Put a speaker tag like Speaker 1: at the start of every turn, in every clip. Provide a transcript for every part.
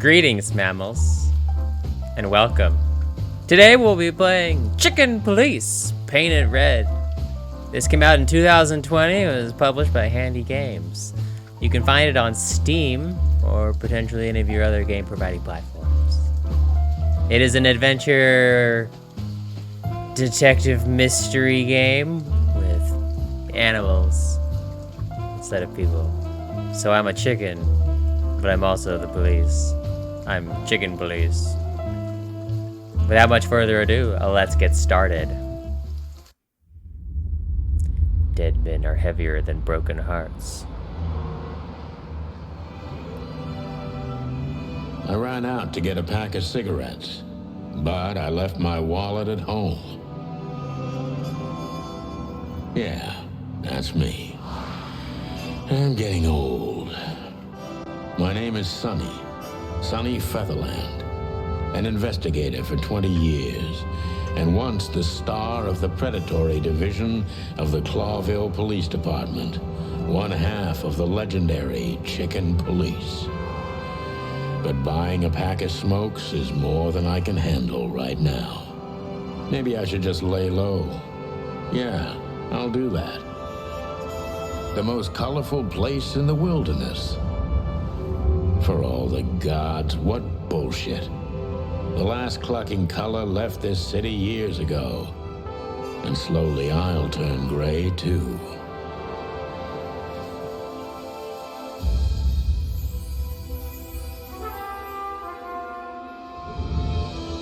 Speaker 1: Greetings, mammals, and welcome. Today we'll be playing Chicken Police, Painted Red. This came out in 2020. It was published by Handy Games. You can find it on Steam or potentially any of your other game-providing platforms. It is an adventure detective mystery game with animals instead of people. So I'm a chicken, but I'm also the police. I'm Chicken Police. Without much further ado, let's get started. Dead men are heavier than broken hearts.
Speaker 2: I ran out to get a pack of cigarettes, but I left my wallet at home. Yeah, that's me. I'm getting old. My name is Sonny Featherland, an investigator for 20 years, and once the star of the predatory division of the Clawville Police Department, one half of the legendary Chicken Police. But buying a pack of smokes is more than I can handle right now. Maybe I should just lay low. Yeah, I'll do that. The most colorful place in the wilderness. For all the gods, what bullshit. The last clucking color left this city years ago. And slowly I'll turn gray too.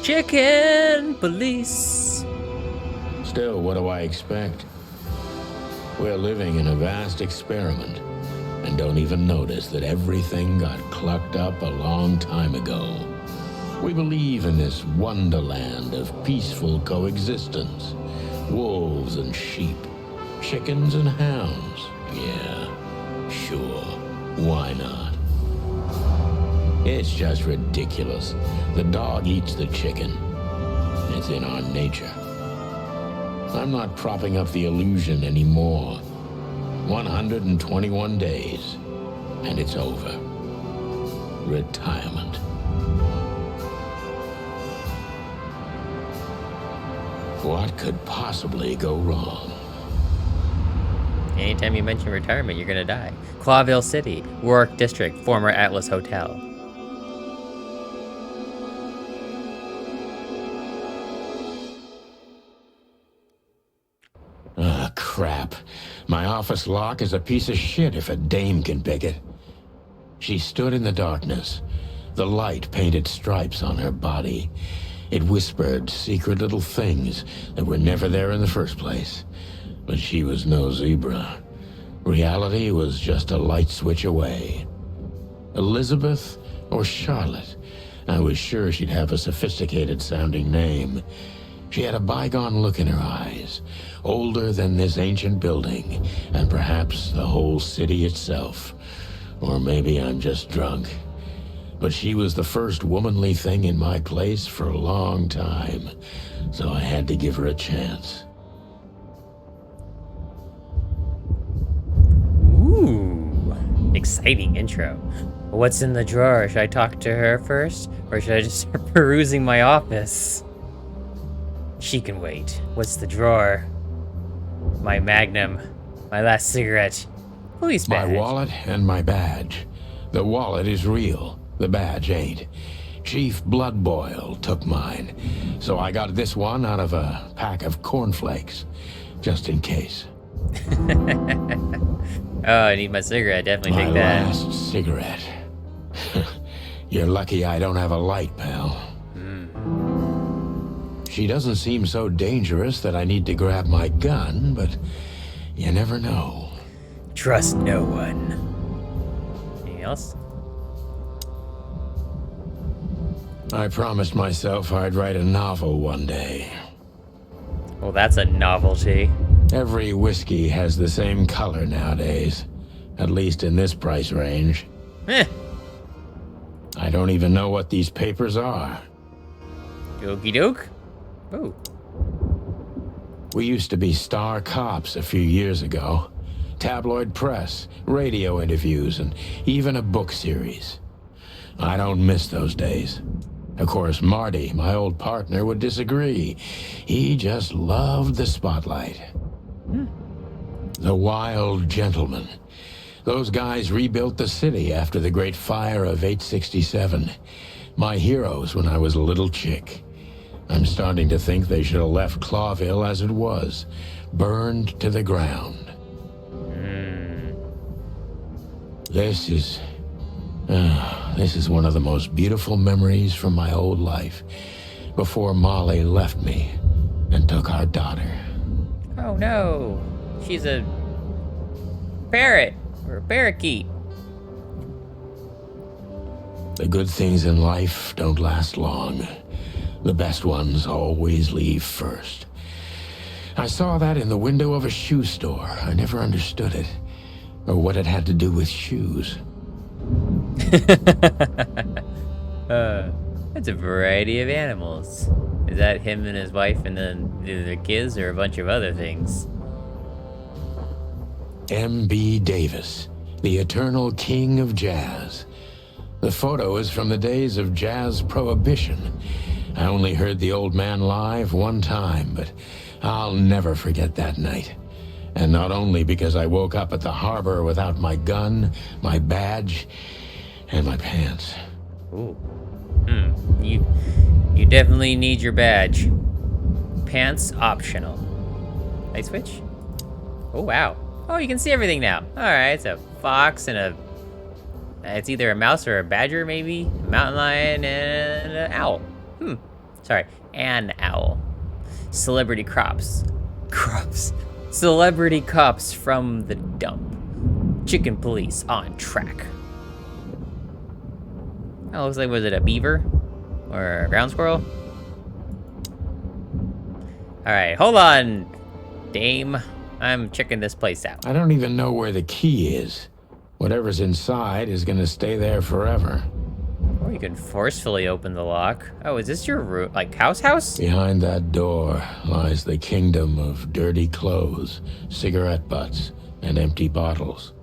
Speaker 1: Chicken Police.
Speaker 2: Still, what do I expect? We're living in a vast experiment, and don't even notice that everything got clucked up a long time ago. We believe in this wonderland of peaceful coexistence. Wolves and sheep, chickens and hounds. Yeah, sure, why not? It's just ridiculous. The dog eats the chicken. It's in our nature. I'm not propping up the illusion anymore. 121 days, and it's over. Retirement. What could possibly go wrong?
Speaker 1: Anytime you mention retirement, you're gonna die. Clawville City, Warwick District, former Atlas Hotel.
Speaker 2: Ah, crap. My office lock is a piece of shit if a dame can pick it. She stood in the darkness. The light painted stripes on her body. It whispered secret little things that were never there in the first place. But she was no zebra. Reality was just a light switch away. Elizabeth or Charlotte? I was sure she'd have a sophisticated-sounding name. She had a bygone look in her eyes, older than this ancient building, and perhaps the whole city itself. Or maybe I'm just drunk. But she was the first womanly thing in my place for a long time, so I had to give her a chance.
Speaker 1: Ooh, exciting intro. What's in the drawer? Should I talk to her first, or should I just start perusing my office? She can wait. What's the drawer? My Magnum. My last cigarette. Police badge.
Speaker 2: My wallet and my badge. The wallet is real. The badge ain't. Chief Bloodboil took mine. So I got this one out of a pack of cornflakes. Just in case.
Speaker 1: Oh, I need my cigarette. Definitely take that.
Speaker 2: My last cigarette. You're lucky I don't have a light, pal. She doesn't seem so dangerous that I need to grab my gun, but you never know.
Speaker 1: Trust no one. Anything else?
Speaker 2: I promised myself I'd write a novel one day.
Speaker 1: Well, that's a novelty.
Speaker 2: Every whiskey has the same color nowadays, at least in this price range.
Speaker 1: Eh.
Speaker 2: I don't even know what these papers are.
Speaker 1: Okie doke. Oh.
Speaker 2: We used to be star cops a few years ago. Tabloid press, radio interviews, and even a book series. I don't miss those days. Of course, Marty, my old partner, would disagree. He just loved the spotlight. The Wild Gentlemen. Those guys rebuilt the city after the Great Fire of 867. My heroes when I was a little chick. I'm starting to think they should have left Clawville as it was, burned to the ground. This is one of the most beautiful memories from my old life, before Molly left me and took our daughter.
Speaker 1: Oh no, she's a parrot, or a parakeet.
Speaker 2: The good things in life don't last long. The best ones always leave first. I saw that in the window of a shoe store. I never understood it, or what it had to do with shoes.
Speaker 1: That's a variety of animals. Is that him and his wife and then the kids, or a bunch of other things?
Speaker 2: M.B. Davis, the eternal king of jazz. The photo is from the days of jazz prohibition. I only heard the old man live one time, but I'll never forget that night. And not only because I woke up at the harbor without my gun, my badge, and my pants.
Speaker 1: Ooh. You definitely need your badge. Pants optional. Light switch? Oh, wow. Oh, you can see everything now. Alright, it's a fox and a... It's either a mouse or a badger, maybe? A mountain lion and an owl. Sorry, an owl. Celebrity crops. Celebrity cops from the dump. Chicken police on track. Oh, looks like, was it a beaver? Or a ground squirrel? Alright, hold on, dame. I'm checking this place out.
Speaker 2: I don't even know where the key is. Whatever's inside is gonna stay there forever.
Speaker 1: Or you can forcefully open the lock. Oh, is this your room? Like, house?
Speaker 2: Behind that door lies the kingdom of dirty clothes, cigarette butts, and empty bottles.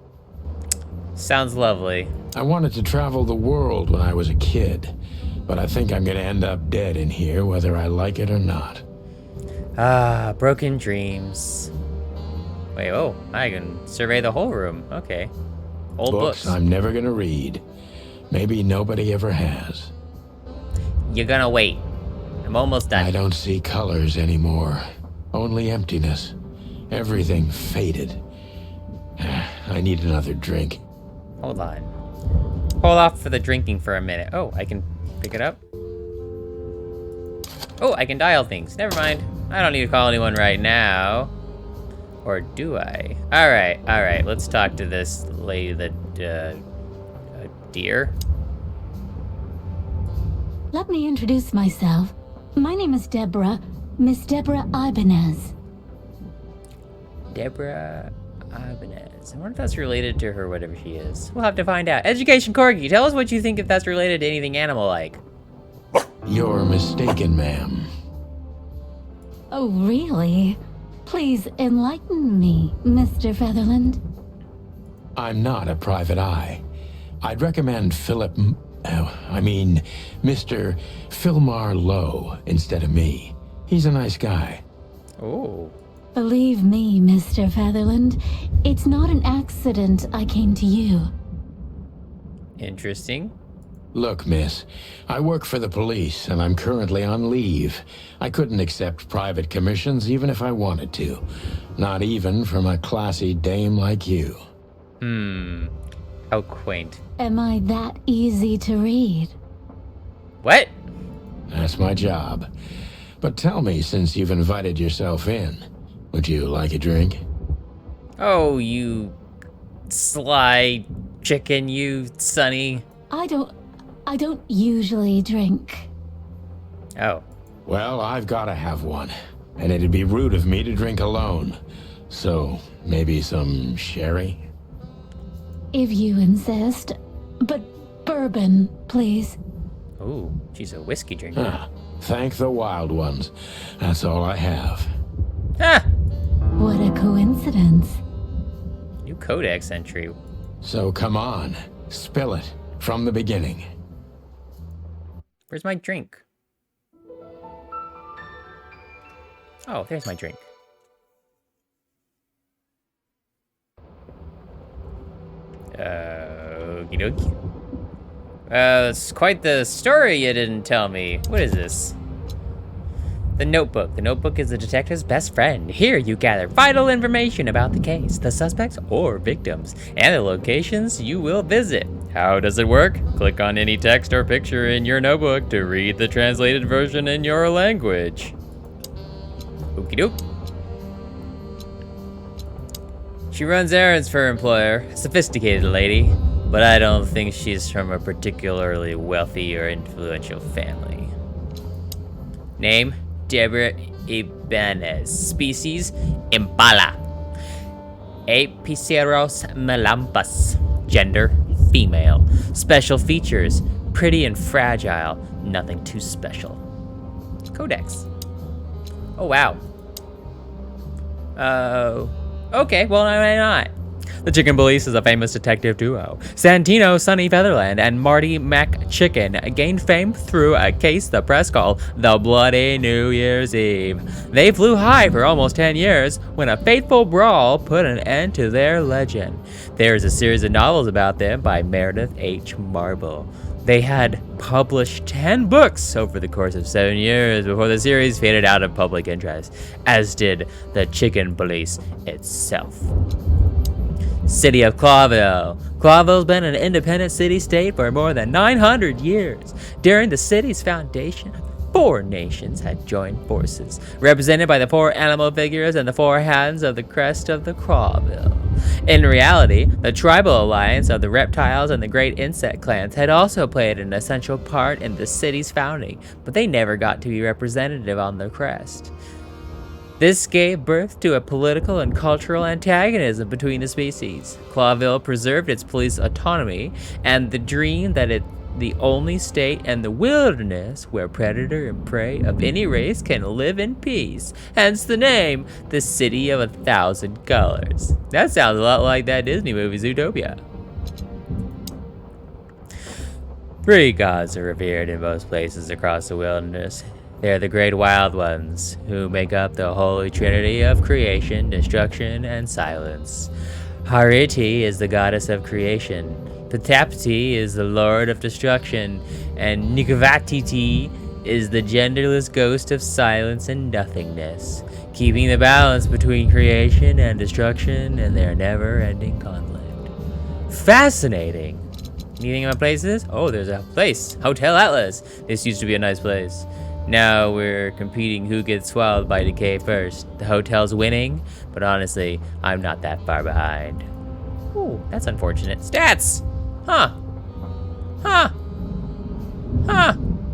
Speaker 1: Sounds lovely.
Speaker 2: I wanted to travel the world when I was a kid, but I think I'm gonna end up dead in here whether I like it or not.
Speaker 1: Ah, broken dreams. Wait, oh, I can survey the whole room. Okay. Old books.
Speaker 2: I'm never gonna read. Maybe nobody ever has.
Speaker 1: You're gonna wait. I'm almost done.
Speaker 2: I don't see colors anymore. Only emptiness. Everything faded. I need another drink.
Speaker 1: Hold on. Hold off for the drinking for a minute. Oh, I can pick it up. Oh, I can dial things. Never mind. I don't need to call anyone right now. Or do I? Alright. Let's talk to this lady, the deer.
Speaker 3: Let me introduce myself. My name is Deborah, Miss Deborah Ibanez.
Speaker 1: Deborah Ibanez. I wonder if that's related to her, whatever she is. We'll have to find out. Education Corgi, tell us what you think if that's related to anything animal-like.
Speaker 2: You're mistaken, ma'am.
Speaker 3: Oh, really? Please enlighten me, Mr. Featherland.
Speaker 2: I'm not a private eye. I'd recommend Mr. Philmar Lowe instead of me. He's a nice guy.
Speaker 1: Oh.
Speaker 3: Believe me, Mr. Featherland, it's not an accident I came to you.
Speaker 1: Interesting.
Speaker 2: Look, miss, I work for the police, and I'm currently on leave. I couldn't accept private commissions even if I wanted to. Not even from a classy dame like you.
Speaker 1: How quaint.
Speaker 3: Am I that easy to read?
Speaker 1: What?
Speaker 2: That's my job. But tell me, since you've invited yourself in, would you like a drink?
Speaker 1: Oh, you sly chicken, you, Sonny.
Speaker 3: I don't usually drink.
Speaker 1: Oh.
Speaker 2: Well, I've got to have one, and it'd be rude of me to drink alone. So, maybe some sherry?
Speaker 3: If you insist. But bourbon, please.
Speaker 1: Ooh, she's a whiskey drinker.
Speaker 2: Ah, thank the wild ones. That's all I have.
Speaker 1: Ah!
Speaker 3: What a coincidence.
Speaker 1: New codex entry.
Speaker 2: So come on, spill it from the beginning.
Speaker 1: Where's my drink? Oh, there's my drink. Okie dokie. It's quite the story you didn't tell me. What is this? The Notebook. The Notebook is the detective's best friend. Here you gather vital information about the case, the suspects or victims, and the locations you will visit. How does it work? Click on any text or picture in your notebook to read the translated version in your language. Okie doke. She runs errands for her employer, a sophisticated lady, but I don't think she's from a particularly wealthy or influential family. Name, Deborah Ibanez. Species, Impala. Apiceros melampas. Gender, female. Special features, pretty and fragile, nothing too special. Codex. Oh, wow. Okay, well, why not? The Chicken Police is a famous detective duo. Santino Sonny Featherland and Marty McChicken gained fame through a case the press called the Bloody New Year's Eve. They flew high for almost 10 years when a fateful brawl put an end to their legend. There is a series of novels about them by Meredith H. Marble. They had published 10 books over the course of 7 years before the series faded out of public interest, as did the Chicken Police itself. City of Clawville. Clawville's been an independent city-state for more than 900 years. During the city's foundation, 4 nations had joined forces, represented by the 4 animal figures and the 4 hands of the crest of the Clawville. In reality, the tribal alliance of the reptiles and the great insect clans had also played an essential part in the city's founding, but they never got to be representative on the crest. This gave birth to a political and cultural antagonism between the species. Clawville preserved its police autonomy and the dream that it's the only state in the wilderness where predator and prey of any race can live in peace. Hence the name, the City of 1,000 Colors. That sounds a lot like that Disney movie Zootopia. 3 gods are revered in most places across the wilderness. They're the great wild ones, who make up the holy trinity of creation, destruction, and silence. Hariti is the goddess of creation, Patapati is the lord of destruction, and Nikavatiti is the genderless ghost of silence and nothingness, keeping the balance between creation and destruction in their never-ending conflict. Fascinating! Anything about places? Oh, there's a place, Hotel Atlas. This used to be a nice place. Now we're competing who gets swallowed by decay first. The hotel's winning, but honestly, I'm not that far behind. Ooh, that's unfortunate. Stats! Huh.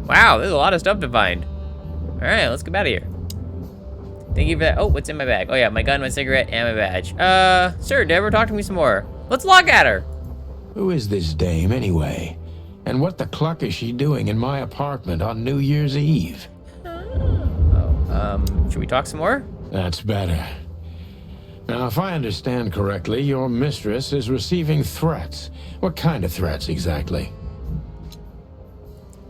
Speaker 1: Wow, there's a lot of stuff to find. Alright, let's get out of here. Thank you for that. Oh, what's in my bag? Oh yeah, my gun, my cigarette, and my badge. Sir, Deborah, talk to me some more. Let's look at her.
Speaker 2: Who is this dame, anyway? And what the cluck is she doing in my apartment on New Year's Eve?
Speaker 1: Should we talk some more?
Speaker 2: That's better. Now, if I understand correctly, your mistress is receiving threats. What kind of threats, exactly?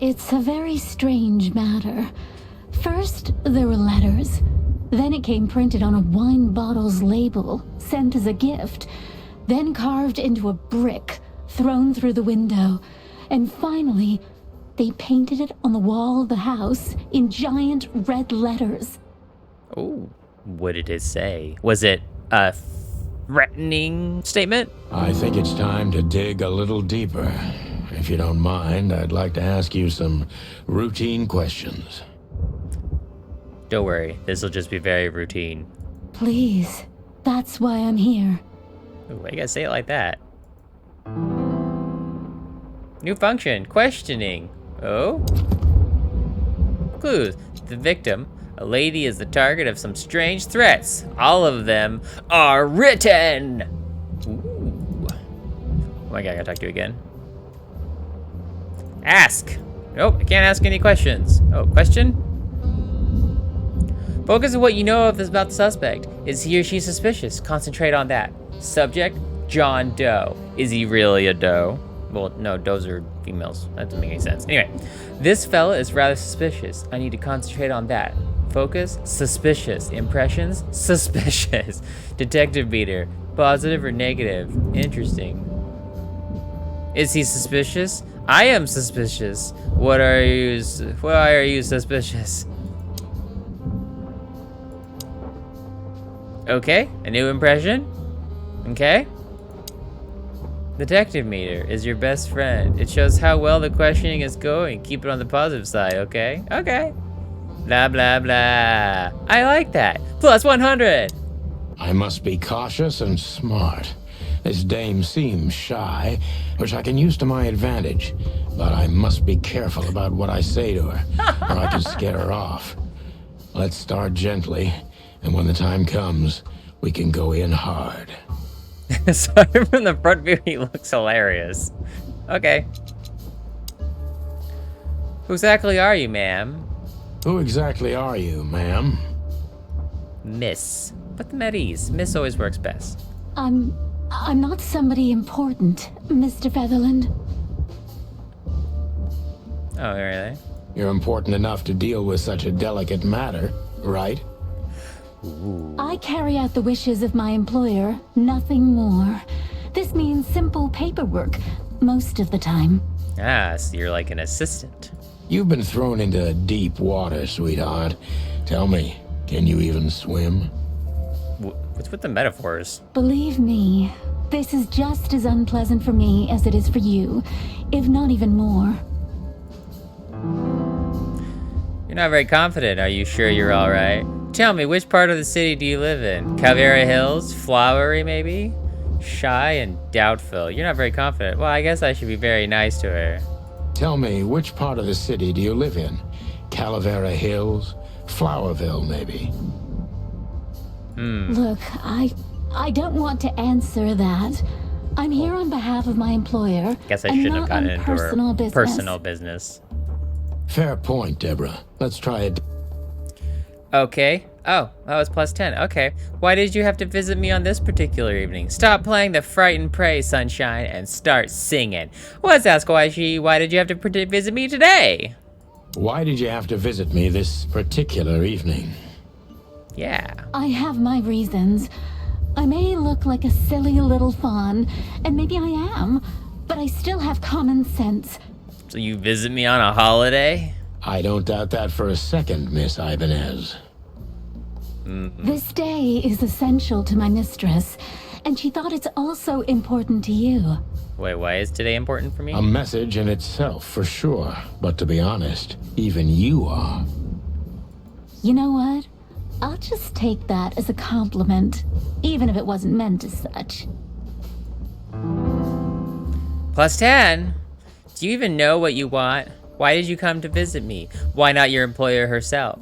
Speaker 3: It's a very strange matter. First, there were letters. Then it came printed on a wine bottle's label, sent as a gift. Then carved into a brick, thrown through the window. And finally, they painted it on the wall of the house in giant red letters.
Speaker 1: Oh, what did it say? Was it a threatening statement?
Speaker 2: I think it's time to dig a little deeper. If you don't mind, I'd like to ask you some routine questions.
Speaker 1: Don't worry, this will just be very routine.
Speaker 3: Please, that's why I'm here.
Speaker 1: Ooh, why you gotta say it like that? New function, questioning. Oh? Clues. The victim, a lady, is the target of some strange threats. All of them are written! Ooh. Oh my god, I gotta talk to you again. Ask! Nope, I can't ask any questions. Oh, question? Focus on what you know about the suspect. Is he or she suspicious? Concentrate on that. Subject, John Doe. Is he really a doe? Well, no, those are females. That doesn't make any sense. Anyway, this fella is rather suspicious. I need to concentrate on that. Focus, suspicious. Impressions, suspicious. Detective meter, positive or negative? Interesting. Is he suspicious? I am suspicious. Why are you suspicious? Okay, a new impression. Okay. Detective meter is your best friend. It shows how well the questioning is going. Keep it on the positive side, okay? Okay. Blah, blah, blah. I like that. Plus 100.
Speaker 2: I must be cautious and smart. This dame seems shy, which I can use to my advantage. But I must be careful about what I say to her, or I can scare her off. Let's start gently, and when the time comes, we can go in hard.
Speaker 1: Sorry, from the front view, he looks hilarious. Okay. Who exactly are you, ma'am?
Speaker 2: Who exactly are you, ma'am?
Speaker 1: Miss. Put them at ease. Miss always works best.
Speaker 3: I'm not somebody important, Mr. Featherland.
Speaker 1: Oh, really?
Speaker 2: You're important enough to deal with such a delicate matter, right?
Speaker 1: Ooh.
Speaker 3: I carry out the wishes of my employer, nothing more. This means simple paperwork, most of the time.
Speaker 1: Ah, so you're like an assistant.
Speaker 2: You've been thrown into deep water, sweetheart. Tell me, can you even swim?
Speaker 1: What's with the metaphors?
Speaker 3: Believe me, this is just as unpleasant for me as it is for you, if not even more.
Speaker 1: You're not very confident. Are you sure you're all right? Tell me, which part of the city do you live in? Calvera Hills? Flowery, maybe? Shy and doubtful. You're not very confident. Well, I guess I should be very nice to her.
Speaker 2: Tell me, which part of the city do you live in? Calavera Hills? Flowerville, maybe?
Speaker 3: Look, I don't want to answer that. I'm here on behalf of my employer.
Speaker 1: Guess I
Speaker 3: and
Speaker 1: shouldn't have
Speaker 3: not
Speaker 1: gotten
Speaker 3: on
Speaker 1: into
Speaker 3: personal
Speaker 1: her
Speaker 3: business.
Speaker 1: personal business.
Speaker 2: Fair point, Deborah. Let's try it.
Speaker 1: Okay. Oh, that was plus 10. Okay. Why did you have to visit me on this particular evening? Stop playing the fright and pray, sunshine, and start singing. Let's ask why did you have to visit me today?
Speaker 2: Why did you have to visit me this particular evening?
Speaker 1: Yeah.
Speaker 3: I have my reasons. I may look like a silly little fawn, and maybe I am, but I still have common sense.
Speaker 1: So you visit me on a holiday?
Speaker 2: I don't doubt that for a second, Miss Ibanez.
Speaker 3: This day is essential to my mistress, and she thought it's also important to you.
Speaker 1: Wait, why is today important for me?
Speaker 2: A message in itself, for sure. But to be honest, even you are.
Speaker 3: You know what? I'll just take that as a compliment, even if it wasn't meant as such.
Speaker 1: Plus 10? Do you even know what you want? Why did you come to visit me? Why not your employer herself?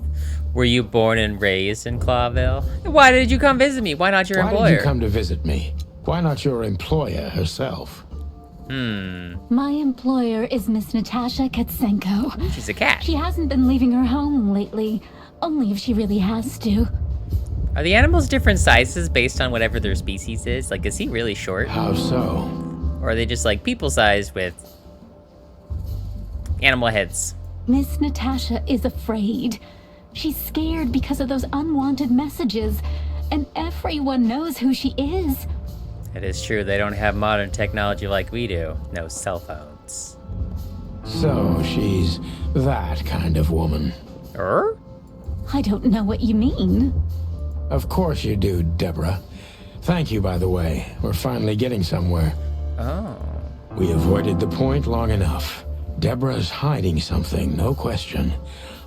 Speaker 1: Were you born and raised in Clawville? Why did you come visit me? Why not your employer?
Speaker 2: Why did you come to visit me? Why not your employer herself?
Speaker 3: My employer is Miss Natasha Katsenko.
Speaker 1: She's a cat.
Speaker 3: She hasn't been leaving her home lately, only if she really has to.
Speaker 1: Are the animals different sizes based on whatever their species is? Like, is he really short?
Speaker 2: How so?
Speaker 1: Or are they just like people-sized with animal heads?
Speaker 3: Miss Natasha is afraid. She's scared because of those unwanted messages, and everyone knows who she is.
Speaker 1: It is true, they don't have modern technology like we do. No cell phones.
Speaker 2: So she's that kind of woman.
Speaker 3: I don't know what you mean.
Speaker 2: Of course you do, Deborah. Thank you, by the way. We're finally getting somewhere.
Speaker 1: Oh.
Speaker 2: We avoided the point long enough. Deborah's hiding something, no question.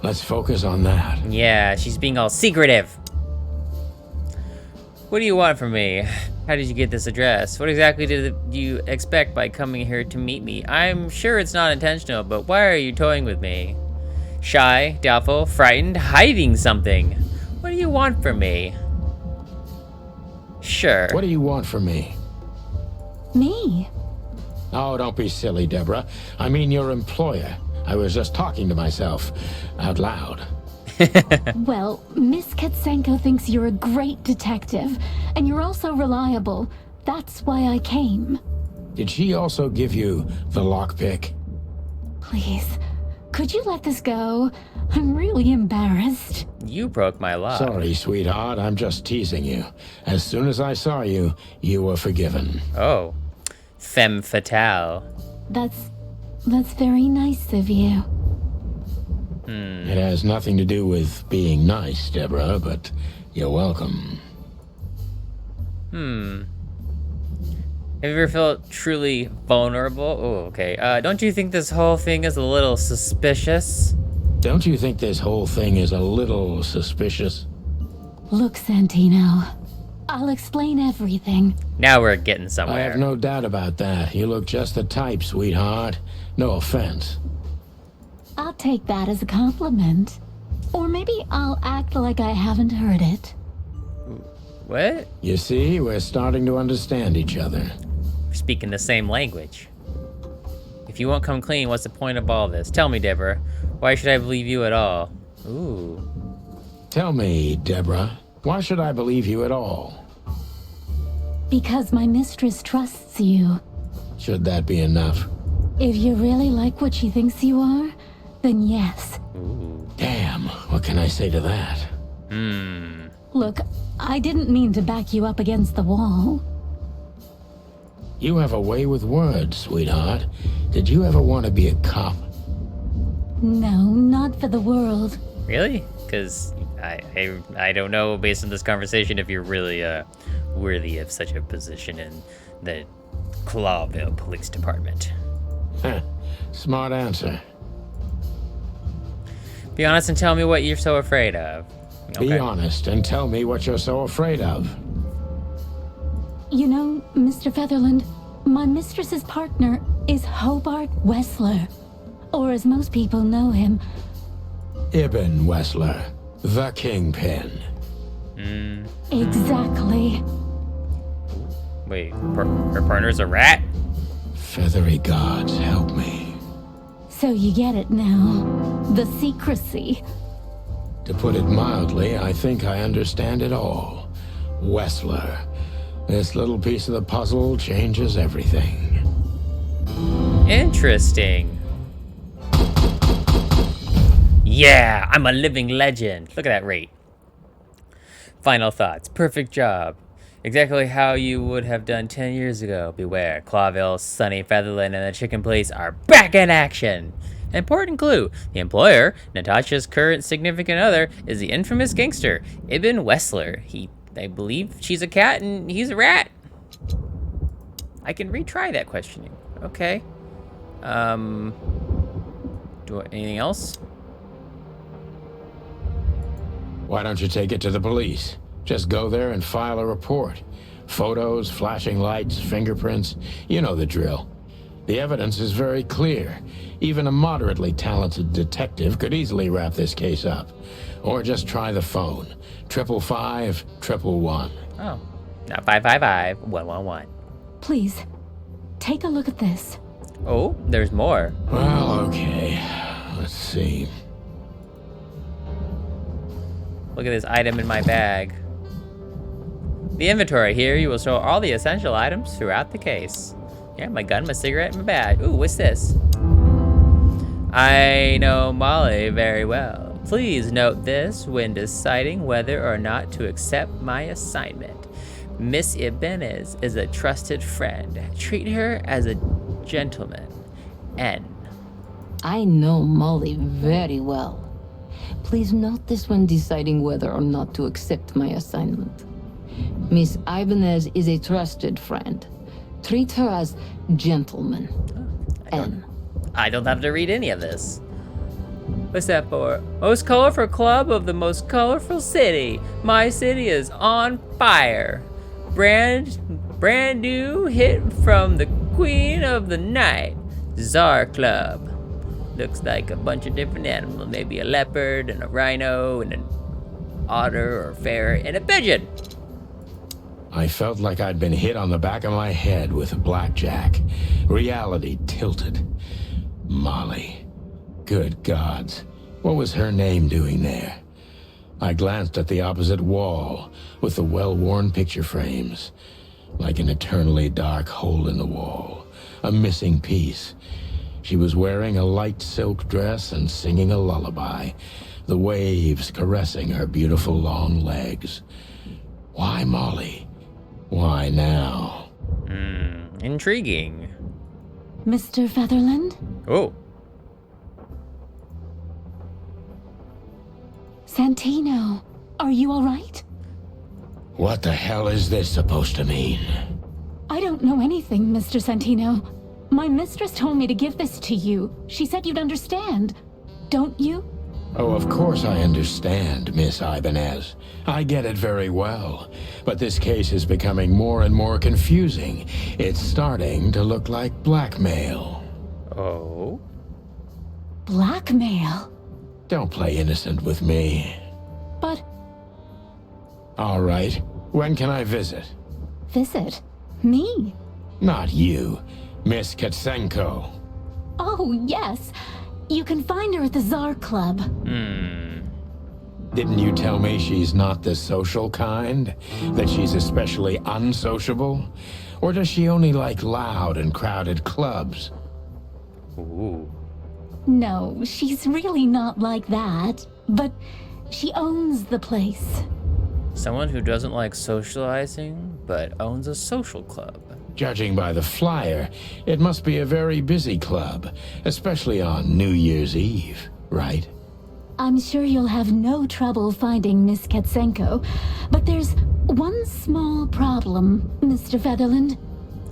Speaker 2: Let's focus on that.
Speaker 1: Yeah, she's being all secretive. What do you want from me? How did you get this address? What exactly did you expect by coming here to meet me? I'm sure it's not intentional, but why are you toying with me? Shy, doubtful, frightened, hiding something. What do you want from me? Sure.
Speaker 2: What do you want from me?
Speaker 3: Me?
Speaker 2: Oh, don't be silly, Deborah. I mean your employer. I was just talking to myself out loud.
Speaker 3: Well, Miss Katsenko thinks you're a great detective, and you're also reliable. That's why I came.
Speaker 2: Did she also give you the lockpick?
Speaker 3: Please, could you let this go? I'm really embarrassed.
Speaker 1: You broke my lock.
Speaker 2: Sorry, sweetheart. I'm just teasing you. As soon as I saw you, you were forgiven.
Speaker 1: Oh. Femme fatale.
Speaker 3: That's very nice of you.
Speaker 2: It has nothing to do with being nice, Deborah, but you're welcome.
Speaker 1: Have you ever felt truly vulnerable? Oh, okay. Don't you think this whole thing is a little suspicious?
Speaker 2: Don't you think this whole thing is a little suspicious?
Speaker 3: Look, Santino, I'll explain everything.
Speaker 1: Now we're getting
Speaker 2: I
Speaker 1: somewhere.
Speaker 2: have no doubt about that. You look just the type, sweetheart. No offense.
Speaker 3: I'll take that as a compliment. Or maybe I'll act like I haven't heard it.
Speaker 1: What?
Speaker 2: You see, we're starting to understand each other.
Speaker 1: We're speaking the same language. If you won't come clean, what's the point of all this? Tell me, Deborah. Why should I believe you at all? Ooh.
Speaker 2: Tell me, Deborah, why should I believe you at all?
Speaker 3: Because my mistress trusts you.
Speaker 2: Should that be enough?
Speaker 3: If you really like what she thinks you are, then yes.
Speaker 1: Ooh.
Speaker 2: Damn, what can I say to that?
Speaker 3: Look, I didn't mean to back you up against the wall.
Speaker 2: You have a way with words, sweetheart. Did you ever want to be a cop?
Speaker 3: No, not for the world.
Speaker 1: Really? Because I don't know, based on this conversation, if you're really worthy of such a position in the Clawville Police Department.
Speaker 2: Heh, smart answer.
Speaker 1: Be honest and tell me what you're so afraid of.
Speaker 2: Be honest and tell me what you're so afraid of.
Speaker 3: You know, Mr. Featherland, my mistress's partner is Hobart Wessler. Or as most people know him,
Speaker 2: Ibn Wessler, the Kingpin.
Speaker 3: exactly.
Speaker 1: Wait, her partner's a rat?
Speaker 2: Feathery gods, help me.
Speaker 3: So you get it now. The secrecy.
Speaker 2: To put it mildly, I think I understand it all. Wessler. This little piece of the puzzle changes everything.
Speaker 1: Interesting. Yeah, I'm a living legend. Look at that rate. Final thoughts. Perfect job. Exactly how you would have done 10 years ago. Beware, Clawville, Sonny, Featherland, and the Chicken Police are back in action. Important clue. The employer, Natasha's current significant other, is the infamous gangster, Ibn Wessler. I believe she's a cat and he's a rat. I can retry that questioning. Okay. Anything else?
Speaker 2: Why don't you take it to the police? Just go there and file a report. Photos, flashing lights, fingerprints. You know the drill. The evidence is very clear. Even a moderately talented detective could easily wrap this case up. Or just try the phone. 555-111.
Speaker 1: Oh, not 555-111.
Speaker 3: Please, take a look at this.
Speaker 1: Oh, there's more.
Speaker 2: Well, okay. Let's see.
Speaker 1: Look at this item in my bag. The inventory here, you will show all the essential items throughout the case. Yeah, my gun, my cigarette, my bag. Ooh, what's this? I know Molly very well. Please note this when deciding whether or not to accept my assignment. Miss Ibanez is a trusted friend. Treat her as a gentleman. N.
Speaker 4: I know Molly very well. Please note this when deciding whether or not to accept my assignment. Miss Ibanez is a trusted friend. Treat her as gentleman. N.
Speaker 1: I don't have to read any of this. What's that for? Most colorful club of the most colorful city. My city is on fire. Brand new hit from the queen of the night. Czar Club. Looks like a bunch of different animals. Maybe a leopard and a rhino and an otter or ferret and a pigeon.
Speaker 2: I felt like I'd been hit on the back of my head with a blackjack. Reality tilted. Molly. Good gods. What was her name doing there? I glanced at the opposite wall with the well-worn picture frames. like an eternally dark hole in the wall, a missing piece. She was wearing a light silk dress and singing a lullaby, the waves caressing her beautiful long legs. Why Molly? Why now?
Speaker 1: Intriguing.
Speaker 3: Mr. Featherland?
Speaker 1: Oh.
Speaker 3: Santino, are you all right?
Speaker 2: What the hell is this supposed to mean?
Speaker 3: I don't know anything, Mr. Santino. My mistress told me to give this to you. She said you'd understand. Don't you?
Speaker 2: Oh, of course I understand, Miss Ibanez. I get it very well. But this case is becoming more and more confusing. It's starting to look like blackmail.
Speaker 1: Oh.
Speaker 3: Blackmail?
Speaker 2: Don't play innocent with me.
Speaker 3: But
Speaker 2: All right. When can I visit?
Speaker 3: visit me?
Speaker 2: Not you. Miss Katsenko.
Speaker 3: Oh, yes. You can find her at the Tsar Club.
Speaker 2: Didn't you tell me she's not the social kind? That she's especially unsociable? Or does she only like loud and crowded clubs?
Speaker 1: Ooh.
Speaker 3: No, she's really not like that. But she owns the place.
Speaker 1: Someone who doesn't like socializing, but owns a social club.
Speaker 2: Judging by the flyer, it must be a very busy club, especially on New Year's Eve, right?
Speaker 3: I'm sure you'll have no trouble finding Miss Katsenko. But there's one small problem, Mr. Featherland.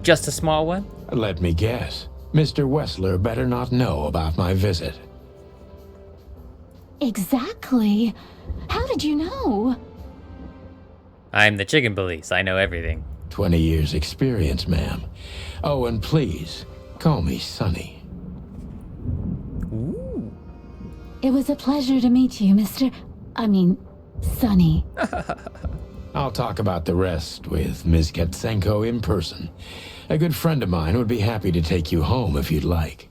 Speaker 1: Just a small one?
Speaker 2: Let me guess. Mr. Wessler better not know about my visit.
Speaker 3: Exactly. How did you know?
Speaker 1: I'm the chicken police. I know everything.
Speaker 2: 20 years experience, ma'am. Oh, and please, call me Sonny.
Speaker 1: Ooh.
Speaker 3: It was a pleasure to meet you, Sonny.
Speaker 2: I'll talk about the rest with Ms. Katsenko in person. A good friend of mine would be happy to take you home if you'd like.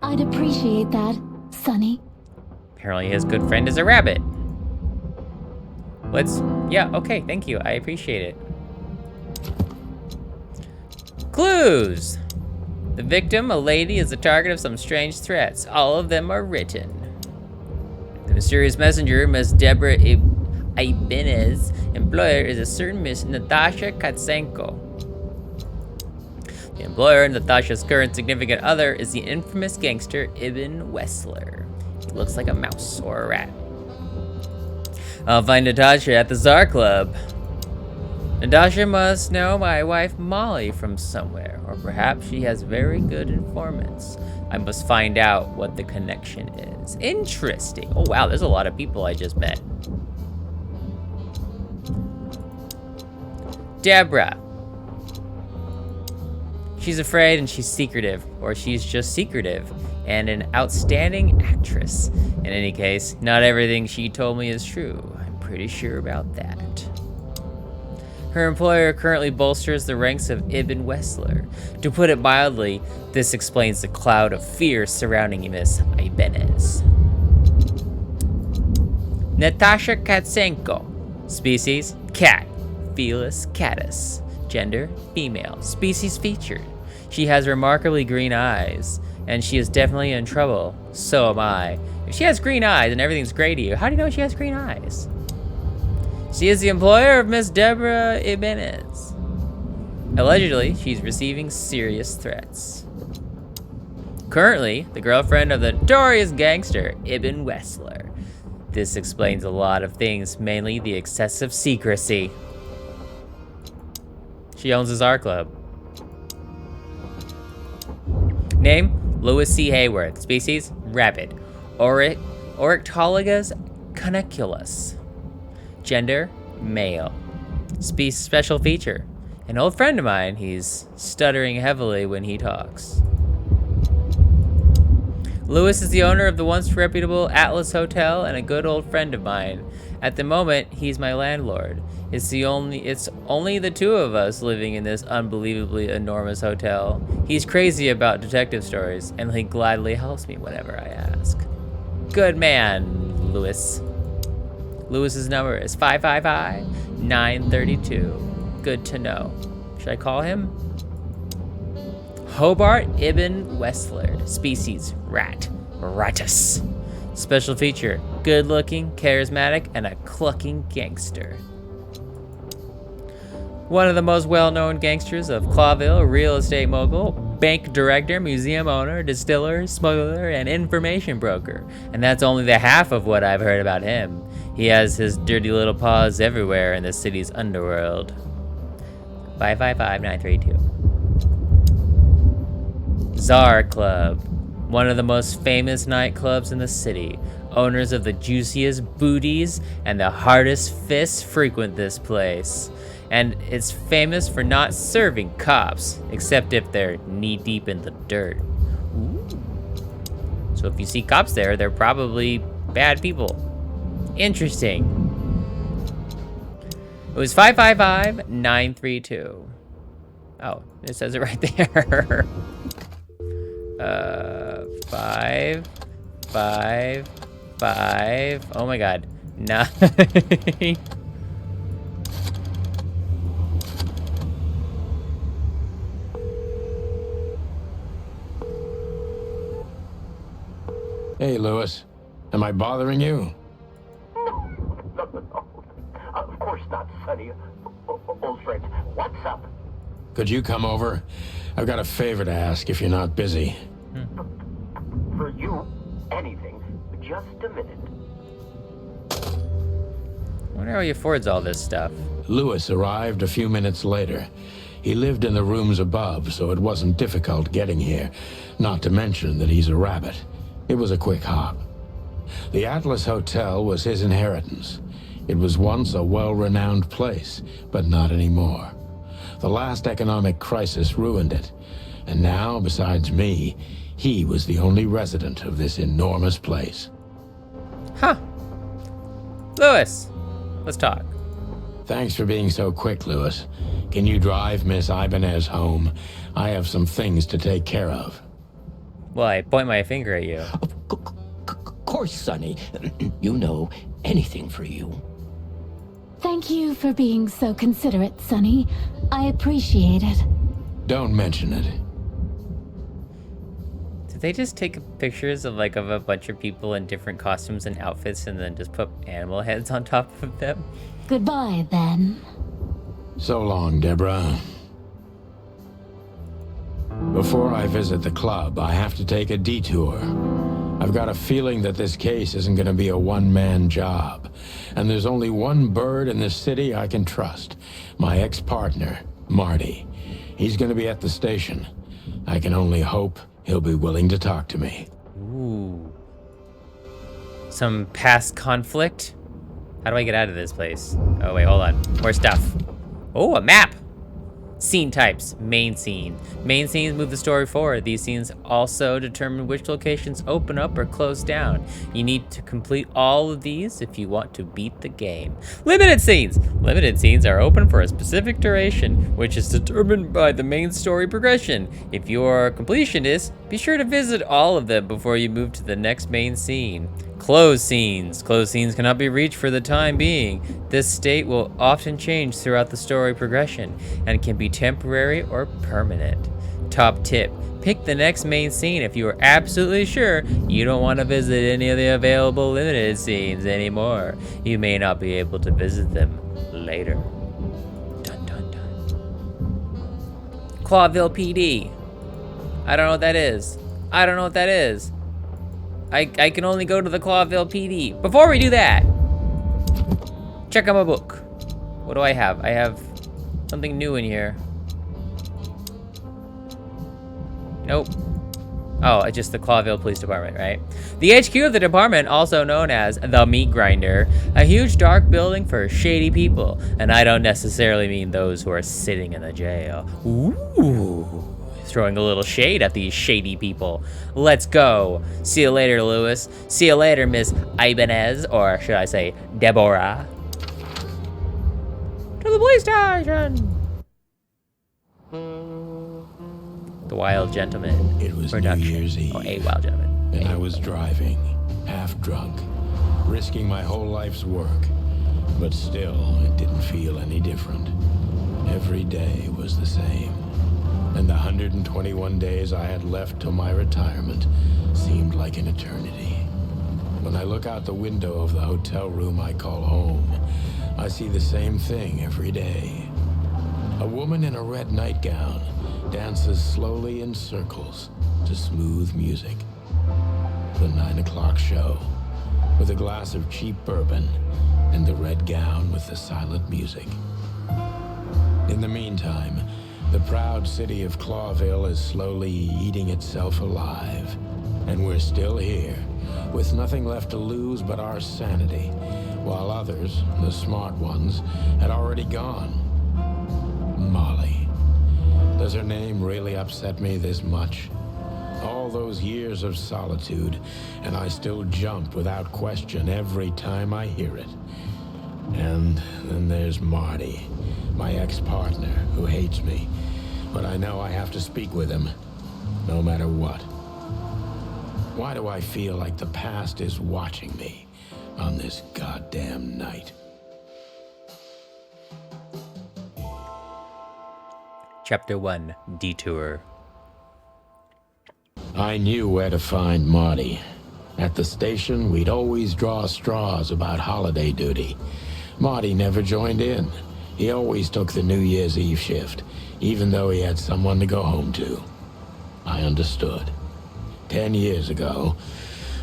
Speaker 3: I'd appreciate that, Sonny.
Speaker 1: Apparently his good friend is a rabbit. Yeah, okay, thank you. I appreciate it. Clues! The victim, a lady, is the target of some strange threats. All of them are written. The mysterious messenger, Miss Deborah Ibanez's employer is a certain Miss Natasha Katsenko. The employer, Natasha's current significant other, is the infamous gangster Ibn Wessler. He looks like a mouse or a rat. I'll find Natasha at the Tsar Club. Natasha must know my wife Molly from somewhere, or perhaps she has very good informants. I must find out what the connection is. Interesting. Oh wow, there's a lot of people I just met. Deborah. She's afraid and she's secretive, or she's just secretive, and an outstanding actress. In any case, not everything she told me is true. I'm pretty sure about that. Her employer currently bolsters the ranks of Ibn Wessler. To put it mildly, this explains the cloud of fear surrounding Miss Ibanez. Natasha Katsenko. Species, cat. Felis catus. Gender, female. Species featured. She has remarkably green eyes, and she is definitely in trouble. So am I. If she has green eyes and everything's gray to you, how do you know she has green eyes? She is the employer of Miss Deborah Ibanez. Allegedly, she's receiving serious threats. Currently, the girlfriend of the notorious gangster, Ibn Wessler. This explains a lot of things, mainly the excessive secrecy. She owns a Tsar Club. Name, Louis C. Hayworth. Species, rabbit. Oryctolagus caniculus. Gender, male. Special feature, an old friend of mine. He's stuttering heavily when he talks. Louis is the owner of the once reputable Atlas Hotel and a good old friend of mine. At the moment, he's my landlord. It's only the two of us living in this unbelievably enormous hotel. He's crazy about detective stories, and he gladly helps me whenever I ask. Good man, Louis. Lewis's number is 555-932. Good to know. should I call him? Hobart Ibn Westler, species rat, ratus. Special feature, good looking, charismatic, and a clucking gangster. One of the most well-known gangsters of Clawville, real estate mogul, bank director, museum owner, distiller, smuggler, and information broker. And that's only the half of what I've heard about him. He has his dirty little paws everywhere in the city's underworld. 555-932. Czar Club, one of the most famous nightclubs in the city. Owners of the juiciest booties and the hardest fists frequent this place. And it's famous for not serving cops, except if they're knee-deep in the dirt. Ooh. So if you see cops there, they're probably bad people. Interesting. It was 555-932. Oh, it says it right there. 5, 5, 5. Oh my God. 9.
Speaker 2: Hey, Lewis. Am I bothering you?
Speaker 5: No. Of course not, Sonny. Old friend, what's up?
Speaker 2: Could you come over? I've got a favor to ask if you're not busy.
Speaker 5: For you, anything. Just a minute.
Speaker 1: I wonder how he affords all this stuff.
Speaker 2: Lewis arrived a few minutes later. He lived in the rooms above, so it wasn't difficult getting here. Not to mention that he's a rabbit. It was a quick hop. The Atlas Hotel was his inheritance. It was once a well-renowned place, but not anymore. The last economic crisis ruined it. And now, besides me, he was the only resident of this enormous place.
Speaker 1: Huh. Lewis, let's talk.
Speaker 2: Thanks for being so quick, Lewis. Can you drive Miss Ibanez home? I have some things to take care of.
Speaker 1: Well, I point my finger at you.
Speaker 5: Of course, Sonny. You know, anything for you.
Speaker 3: Thank you for being so considerate, Sonny. I appreciate it.
Speaker 2: Don't mention it.
Speaker 1: Did they just take pictures of a bunch of people in different costumes and outfits and then just put animal heads on top of them?
Speaker 3: Goodbye, then.
Speaker 2: So long, Deborah. Before I visit the club, I have to take a detour. I've got a feeling that this case isn't going to be a one-man job. And there's only one bird in this city I can trust. My ex-partner, Marty. He's going to be at the station. I can only hope he'll be willing to talk to me.
Speaker 1: Ooh. Some past conflict? How do I get out of this place? Oh, wait, hold on. More stuff. Oh, a map! Scene types, main scene. Main scenes move the story forward. These scenes also determine which locations open up or close down. You need to complete all of these if you want to beat the game. Limited scenes. Limited scenes are open for a specific duration, which is determined by the main story progression. If you're a completionist, be sure to visit all of them before you move to the next main scene. Closed scenes. Closed scenes cannot be reached for the time being. This state will often change throughout the story progression and can be temporary or permanent. Top tip, pick the next main scene if you are absolutely sure you don't want to visit any of the available limited scenes anymore. You may not be able to visit them later. Dun dun dun. Clawville PD. I don't know what that is. I don't know what that is. I can only go to the Clawville PD. Before we do that, check out my book. What do I have? I have something new in here. Nope. Oh, it's just the Clawville Police Department, right? The HQ of the department, also known as the Meat Grinder, a huge dark building for shady people. And I don't necessarily mean those who are sitting in the jail. Ooh. Throwing a little shade at these shady people. Let's go. See you later, Lewis. See you later, Miss Ibanez, or should I say, Deborah. To the police station. The Wild Gentleman.
Speaker 2: It was
Speaker 1: production.
Speaker 2: New Year's Eve.
Speaker 1: Oh, a Wild Gentleman.
Speaker 2: And I was driving, half drunk, risking my whole life's work. But still, it didn't feel any different. Every day was the same. And the 121 days I had left till my retirement seemed like an eternity. When I look out the window of the hotel room I call home, I see the same thing every day. A woman in a red nightgown dances slowly in circles to smooth music. The 9 o'clock show, with a glass of cheap bourbon and the red gown with the silent music. In the meantime, the proud city of Clawville is slowly eating itself alive. And we're still here, with nothing left to lose but our sanity, while others, the smart ones, had already gone. Molly. Does her name really upset me this much? All those years of solitude, and I still jump without question every time I hear it. And then there's Marty, my ex-partner, who hates me. But I know I have to speak with him, no matter what. Why do I feel like the past is watching me on this goddamn night?
Speaker 1: Chapter 1, Detour.
Speaker 2: I knew where to find Marty. At the station, we'd always draw straws about holiday duty. Marty never joined in. He always took the New Year's Eve shift, even though he had someone to go home to. I understood. 10 years ago,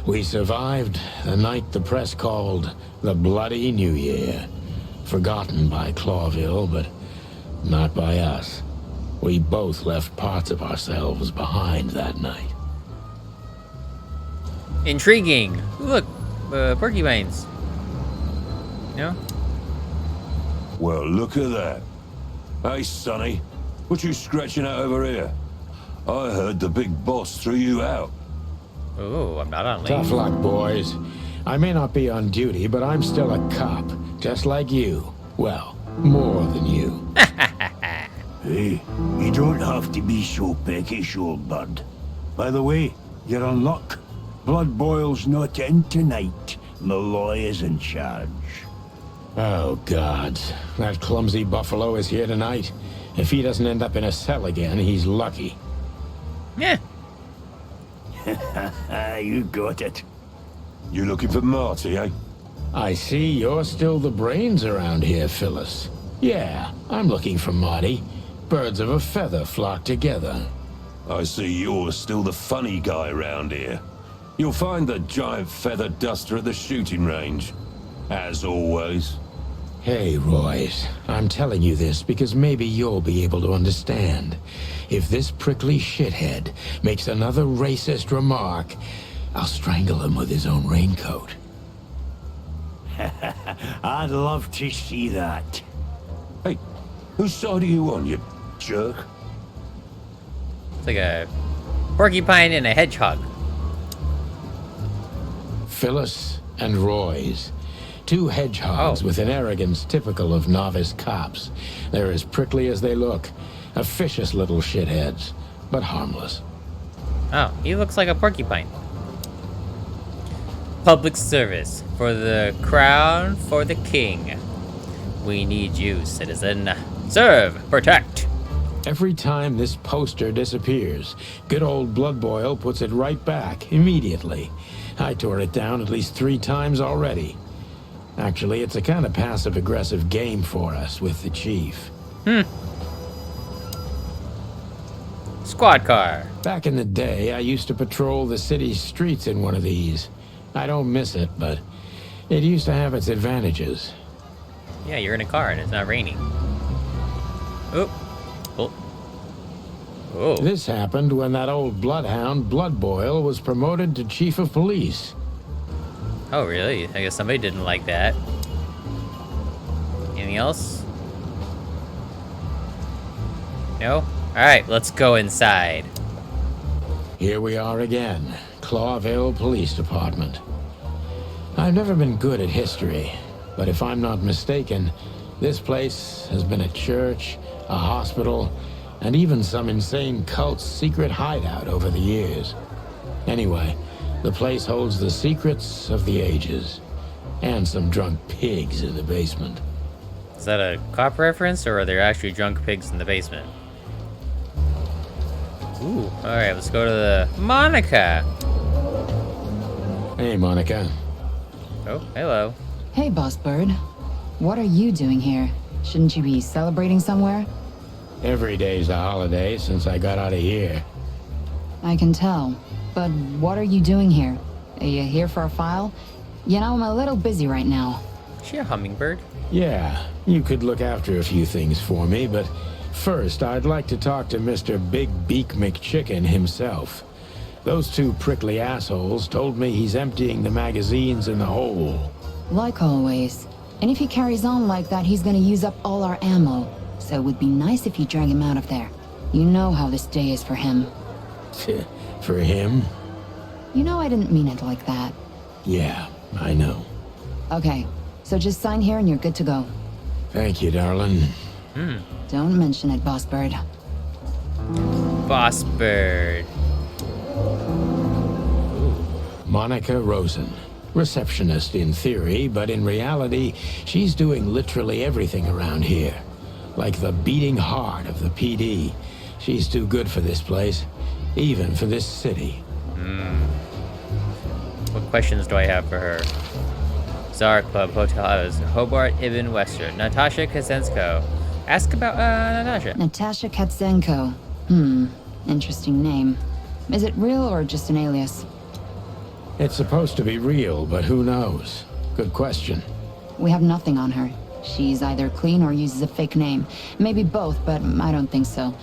Speaker 2: we survived the night the press called the Bloody New Year. Forgotten by Clawville, but not by us. We both left parts of ourselves behind that night.
Speaker 1: Intriguing. Look, porcupines. No?
Speaker 6: Well, look at that. Hey, Sonny, what you scratching out over here? I heard the big boss threw you out.
Speaker 1: Oh, I'm not on leave.
Speaker 2: Tough luck, boys. I may not be on duty, but I'm still a cop, just like you. Well, more than you.
Speaker 7: Hey, you don't have to be so peckish, old bird. By the way, you're on luck. Blood Boil's not in tonight. Malloy is in charge.
Speaker 2: Oh, God. That clumsy buffalo is here tonight. If he doesn't end up in a cell again, he's lucky.
Speaker 1: Yeah.
Speaker 7: You got it.
Speaker 6: You looking for Marty, eh?
Speaker 2: I see you're still the brains around here, Phyllis. Yeah, I'm looking for Marty. Birds of a feather flock together.
Speaker 6: I see you're still the funny guy around here. You'll find the giant feather duster at the shooting range. As always.
Speaker 2: Hey, Royce. I'm telling you this because maybe you'll be able to understand. If this prickly shithead makes another racist remark, I'll strangle him with his own raincoat.
Speaker 7: I'd love to see that.
Speaker 6: Hey, whose side are you on, you jerk?
Speaker 1: It's like a porcupine and a hedgehog.
Speaker 2: Phyllis and Royce. Two hedgehogs with an arrogance typical of novice cops. They're as prickly as they look. Officious little shitheads, but harmless.
Speaker 1: Oh, he looks like a porcupine. Public service. For the crown, for the king. We need you, citizen. Serve, protect.
Speaker 2: Every time this poster disappears, good old Blood Boil puts it right back, immediately. I tore it down at least 3 times already. Actually, it's a kind of passive-aggressive game for us with the chief.
Speaker 1: Squad car.
Speaker 2: Back in the day, I used to patrol the city's streets in one of these. I don't miss it, but it used to have its advantages.
Speaker 1: Yeah, you're in a car and it's not raining. Oh. Oh. Oh.
Speaker 2: This happened when that old bloodhound, Blood Boil, was promoted to chief of police.
Speaker 1: Oh, really? I guess somebody didn't like that. Anything else? No? Alright, let's go inside.
Speaker 2: Here we are again, Clawville Police Department. I've never been good at history, but if I'm not mistaken, this place has been a church, a hospital, and even some insane cult's secret hideout over the years. Anyway, the place holds the secrets of the ages, and some drunk pigs in the basement.
Speaker 1: Is that a cop reference, or are there actually drunk pigs in the basement? Ooh, alright, let's go to the Monika.
Speaker 2: Hey, Monika.
Speaker 1: Oh, hello.
Speaker 8: Hey, Boss Bird. What are you doing here? Shouldn't you be celebrating somewhere?
Speaker 2: Every day's a holiday since I got out of here.
Speaker 8: I can tell. But what are you doing here? Are you here for a file? You know, I'm a little busy right now.
Speaker 1: Is she a hummingbird?
Speaker 2: Yeah, you could look after a few things for me, but first I'd like to talk to Mr. Big Beak McChicken himself. Those two prickly assholes told me he's emptying the magazines in the hole.
Speaker 8: Like always. And if he carries on like that, he's gonna use up all our ammo. So it would be nice if you drag him out of there. You know how this day is for him.
Speaker 2: For him?
Speaker 8: You know I didn't mean it like that.
Speaker 2: Yeah, I know.
Speaker 8: Okay, so just sign here and you're good to go.
Speaker 2: Thank you, darling.
Speaker 8: Don't mention it, Boss Bird.
Speaker 1: Boss bird.
Speaker 2: Monika Rosen. Receptionist in theory, but in reality, she's doing literally everything around here. Like the beating heart of the PD. She's too good for this place, even for this city.
Speaker 1: What questions do I have for her? Czar Club Hotel House, Hobart Ibn Western, Natasha Kazensko. Ask about Natasha.
Speaker 8: Natasha Katzenko. Interesting name. Is it real or just an alias?
Speaker 2: It's supposed to be real, but who knows? Good question.
Speaker 8: We have nothing on her. She's either clean or uses a fake name. Maybe both, but I don't think so.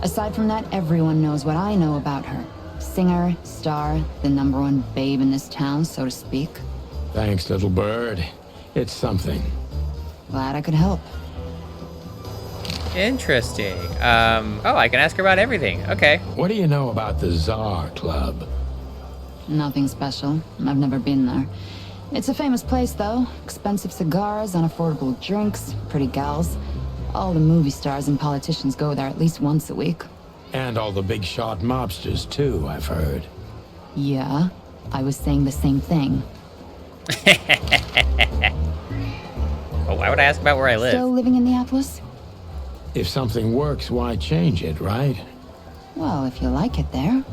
Speaker 8: Aside from that, everyone knows what I know about her. Singer, star, the #1 babe in this town, so to speak.
Speaker 2: Thanks, little bird. It's something.
Speaker 8: Glad I could help.
Speaker 1: Interesting. Oh, I can ask her about everything. Okay.
Speaker 2: What do you know about the Czar Club?
Speaker 8: Nothing special. I've never been there. It's a famous place, though. Expensive cigars, unaffordable drinks, pretty gals. All the movie stars and politicians go there at least once a week.
Speaker 2: And all the big shot mobsters, too, I've heard.
Speaker 8: Yeah, I was saying the same thing.
Speaker 1: Oh, why would I ask about where I live?
Speaker 8: Still living in Neapolis?
Speaker 2: If something works, why change it, right?
Speaker 8: Well, if you like it there.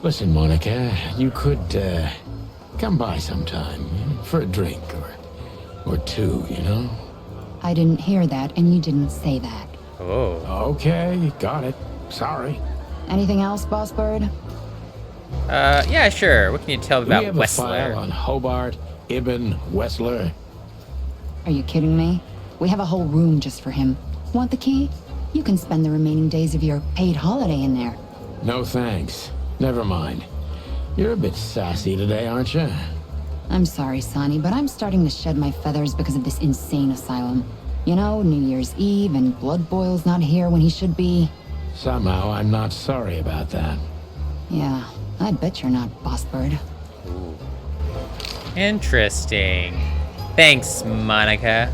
Speaker 2: Listen, Monika, you could, come by sometime, for a drink, or two, you know?
Speaker 8: I didn't hear that, and you didn't say that.
Speaker 1: Oh.
Speaker 2: Okay, got it. Sorry.
Speaker 8: Anything else, Boss Bird?
Speaker 1: Yeah, sure. What can you tell me
Speaker 2: We
Speaker 1: about
Speaker 2: have a file
Speaker 1: Westler?
Speaker 2: on Hobart Ibn Westler.
Speaker 8: Are you kidding me? We have a whole room just for him. Want the key? You can spend the remaining days of your paid holiday in there.
Speaker 2: No thanks. Never mind. You're a bit sassy today, aren't you?
Speaker 8: I'm sorry, Sonny, but I'm starting to shed my feathers because of this insane asylum. You know, New Year's Eve and Blood Boil's not here when he should be.
Speaker 2: Somehow I'm not sorry about that.
Speaker 8: Yeah, I bet you're not, Boss Bird.
Speaker 1: Interesting. Thanks, Monika.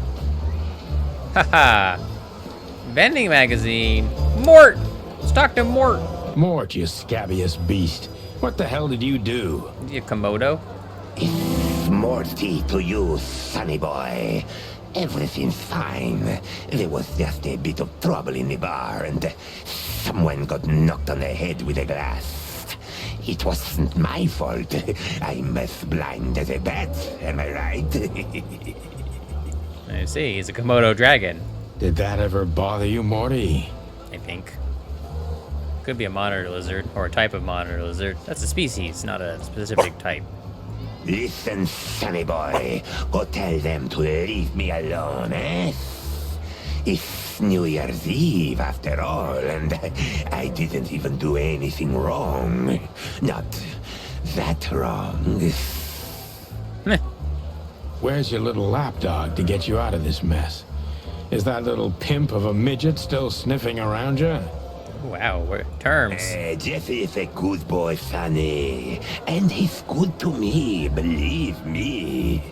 Speaker 1: Haha. Vending magazine. Mort! Let's talk to Mort.
Speaker 2: Mort, you scabious beast. What the hell did you do?
Speaker 1: You Komodo?
Speaker 5: It's Morty to you, sonny boy. Everything's fine. There was just a bit of trouble in the bar, and someone got knocked on the head with a glass. It wasn't my fault. I'm as blind as a bat, am I right?
Speaker 1: I see. He's a Komodo dragon,
Speaker 2: Did that ever bother you, Morty?
Speaker 1: I think. Could be a monitor lizard, or a type of monitor lizard. That's a species, not a specific type.
Speaker 5: Listen, sonny boy. Go tell them to leave me alone, eh? It's New Year's Eve, after all, and I didn't even do anything wrong. Not that wrong.
Speaker 2: Where's your little lapdog to get you out of this mess? Is that little pimp of a midget still sniffing around you?
Speaker 1: Wow, terms.
Speaker 5: Jeff is a good boy, Sonny. And he's good to me, believe me.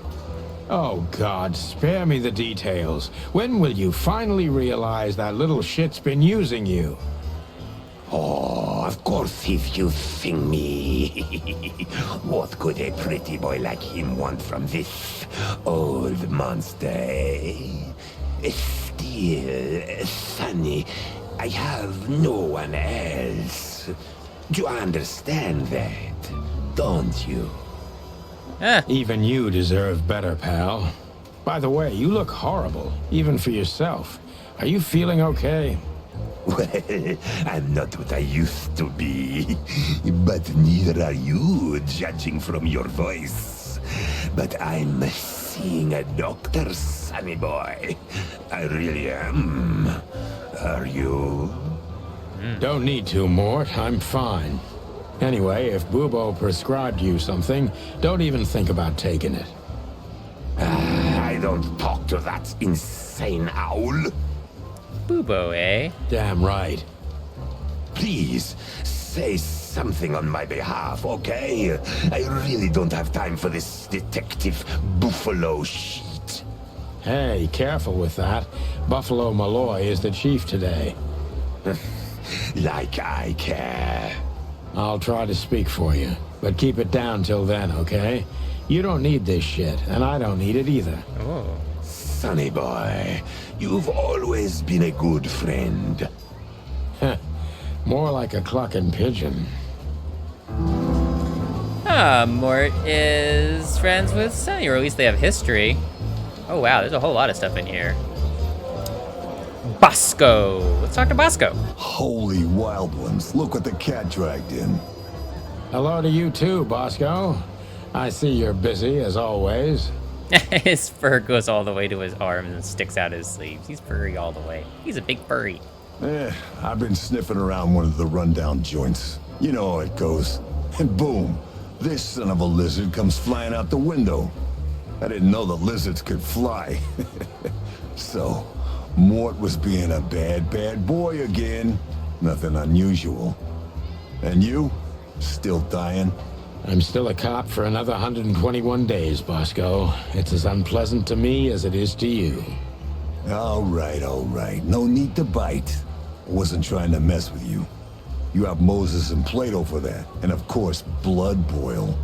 Speaker 2: Oh, God, spare me the details. When will you finally realize that little shit's been using you?
Speaker 5: Oh, of course he's using me. What could a pretty boy like him want from this old monster, eh? Still, Sonny, I have no one else. You understand that, don't you?
Speaker 2: Even you deserve better, pal. By the way, you look horrible, even for yourself. Are you feeling okay?
Speaker 5: Well, I'm not what I used to be. But neither are you, judging from your voice. But I'm seeing a doctor, Sonny boy. I really am. Are you?
Speaker 2: Don't need to, Mort. I'm fine. Anyway, if Bubo prescribed you something, don't even think about taking it.
Speaker 5: I don't talk to that insane owl.
Speaker 1: Bubo, eh?
Speaker 2: Damn right.
Speaker 5: Please, say something on my behalf, okay? I really don't have time for this detective buffalo shit.
Speaker 2: Hey, careful with that. Buffalo Malloy is the chief today.
Speaker 5: Like I care.
Speaker 2: I'll try to speak for you, but keep it down till then, okay? You don't need this shit, and I don't need it either.
Speaker 1: Oh.
Speaker 5: Sonny boy, you've always been a good friend.
Speaker 2: More like a clucking pigeon.
Speaker 1: Mort is friends with Sonny, or at least they have history. Oh wow, there's a whole lot of stuff in here. Bosco. Let's talk to Bosco.
Speaker 6: Holy wild ones, look what the cat dragged in.
Speaker 2: Hello to you too, Bosco. I see you're busy, as always.
Speaker 1: His fur goes all the way to his arms and sticks out his sleeves. He's furry all the way. He's a big furry.
Speaker 6: I've been sniffing around one of the rundown joints. You know how it goes. And boom, this son of a lizard comes flying out the window. I didn't know the lizards could fly. So, Mort was being a bad boy again. Nothing unusual. And you? Still dying?
Speaker 2: I'm still a cop for another 121 days, Bosco. It's as unpleasant to me as it is to you.
Speaker 6: All right. No need to bite. I wasn't trying to mess with you. You have Moses and Plato for that. And of course, Blood Boil.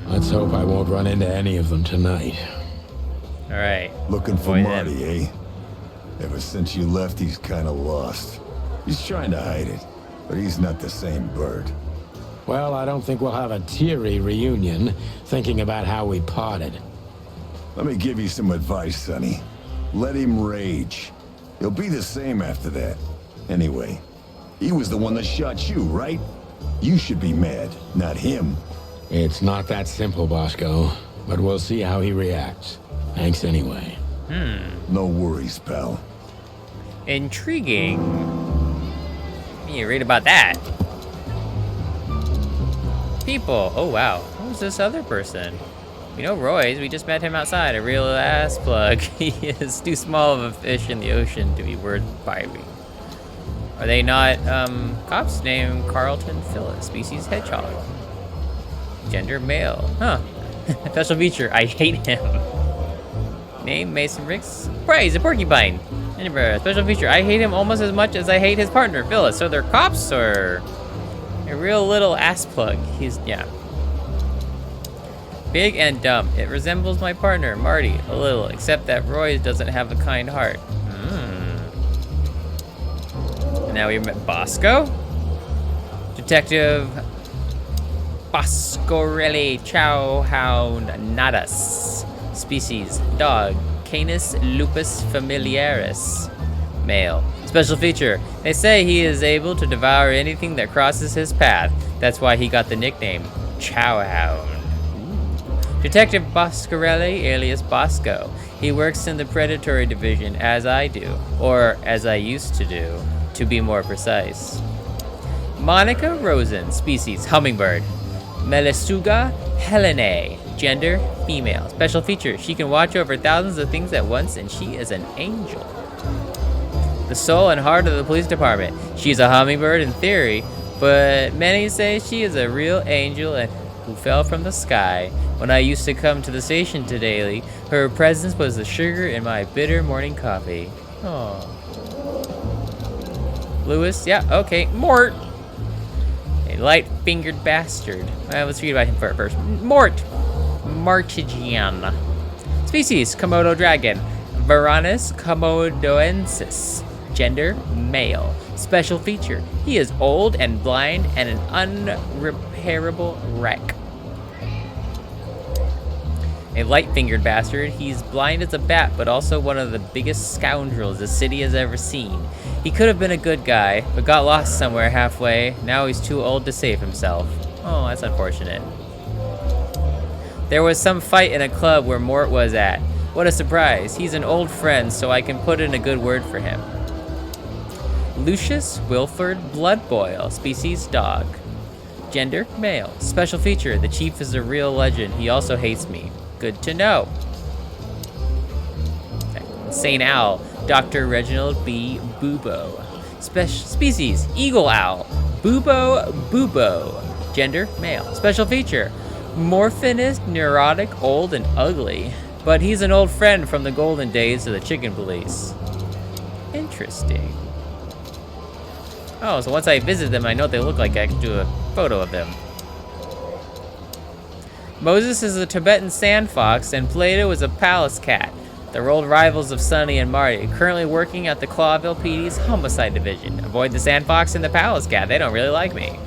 Speaker 2: Let's hope I won't run into any of them tonight.
Speaker 1: All right.
Speaker 6: Looking for
Speaker 1: Avoid
Speaker 6: Marty,
Speaker 1: them.
Speaker 6: eh? Ever since you left, he's kind of lost. He's trying to hide it, but he's not the same bird.
Speaker 2: Well, I don't think we'll have a teary reunion, thinking about how we parted.
Speaker 6: Let me give you some advice, Sonny. Let him rage. He'll be the same after that. Anyway, he was the one that shot you, right? You should be mad, not him.
Speaker 2: It's not that simple, Bosco, but we'll see how he reacts. Thanks anyway.
Speaker 6: No worries, pal.
Speaker 1: Intriguing. You read about that. People. Oh wow. Who's this other person? You know Roy's. We just met him outside. A real ass plug. He is too small of a fish in the ocean to be worth biting. Are they not cops? Name Carlton Phyllis. Species hedgehog. Gender male. Huh. Special feature. I hate him. Name Mason Riggs. Right, he's a porcupine. Anyway, special feature. I hate him almost as much as I hate his partner, Phyllis. So they're cops or a real little ass plug. He's, yeah. Big and dumb. It resembles my partner, Marty, a little, except that Roy doesn't have a kind heart. And now we met Bosco. Detective Boscorelli Chowhound Nadas. Species, dog. Canis lupus familiaris. Male. Special feature. They say he is able to devour anything that crosses his path. That's why he got the nickname Chowhound. Detective Boscorelli, alias Bosco. He works in the predatory division as I do, or as I used to do, to be more precise. Monika Rosen, species, hummingbird. Melissuga Helenae, gender, female. Special feature, she can watch over thousands of things at once and she is an angel. The soul and heart of the police department. She's a hummingbird in theory, but many say she is a real angel and who fell from the sky. When I used to come to the station daily, her presence was the sugar in my bitter morning coffee. Aww. Lewis, yeah, okay. Mort. A light-fingered bastard. Let's read about him first. Mort. Martigian. Species, Komodo dragon. Varanus Comodoensis. Gender, male. Special feature, he is old and blind and an unrepairable wreck. A light-fingered bastard, he's blind as a bat, but also one of the biggest scoundrels the city has ever seen. He could have been a good guy, but got lost somewhere halfway. Now he's too old to save himself. Oh, that's unfortunate. There was some fight in a club where Mort was at. What a surprise. He's an old friend, so I can put in a good word for him. Lucius Wilford Bloodboil, species dog. Gender, male. Special feature, the chief is a real legend. He also hates me. Good to know. Okay. St. Owl, Dr. Reginald B. Bubo. Species, eagle owl. Bubo. Gender, male. Special feature, morphinist, neurotic, old, and ugly. But he's an old friend from the golden days of the chicken police. Interesting. Oh, so once I visit them, I know what they look like. I can do a photo of them. Moses is a Tibetan sand fox, and Plato is a palace cat. They're old rivals of Sonny and Marty, currently working at the Clawville PD's homicide division. Avoid the sand fox and the palace cat. They don't really like me.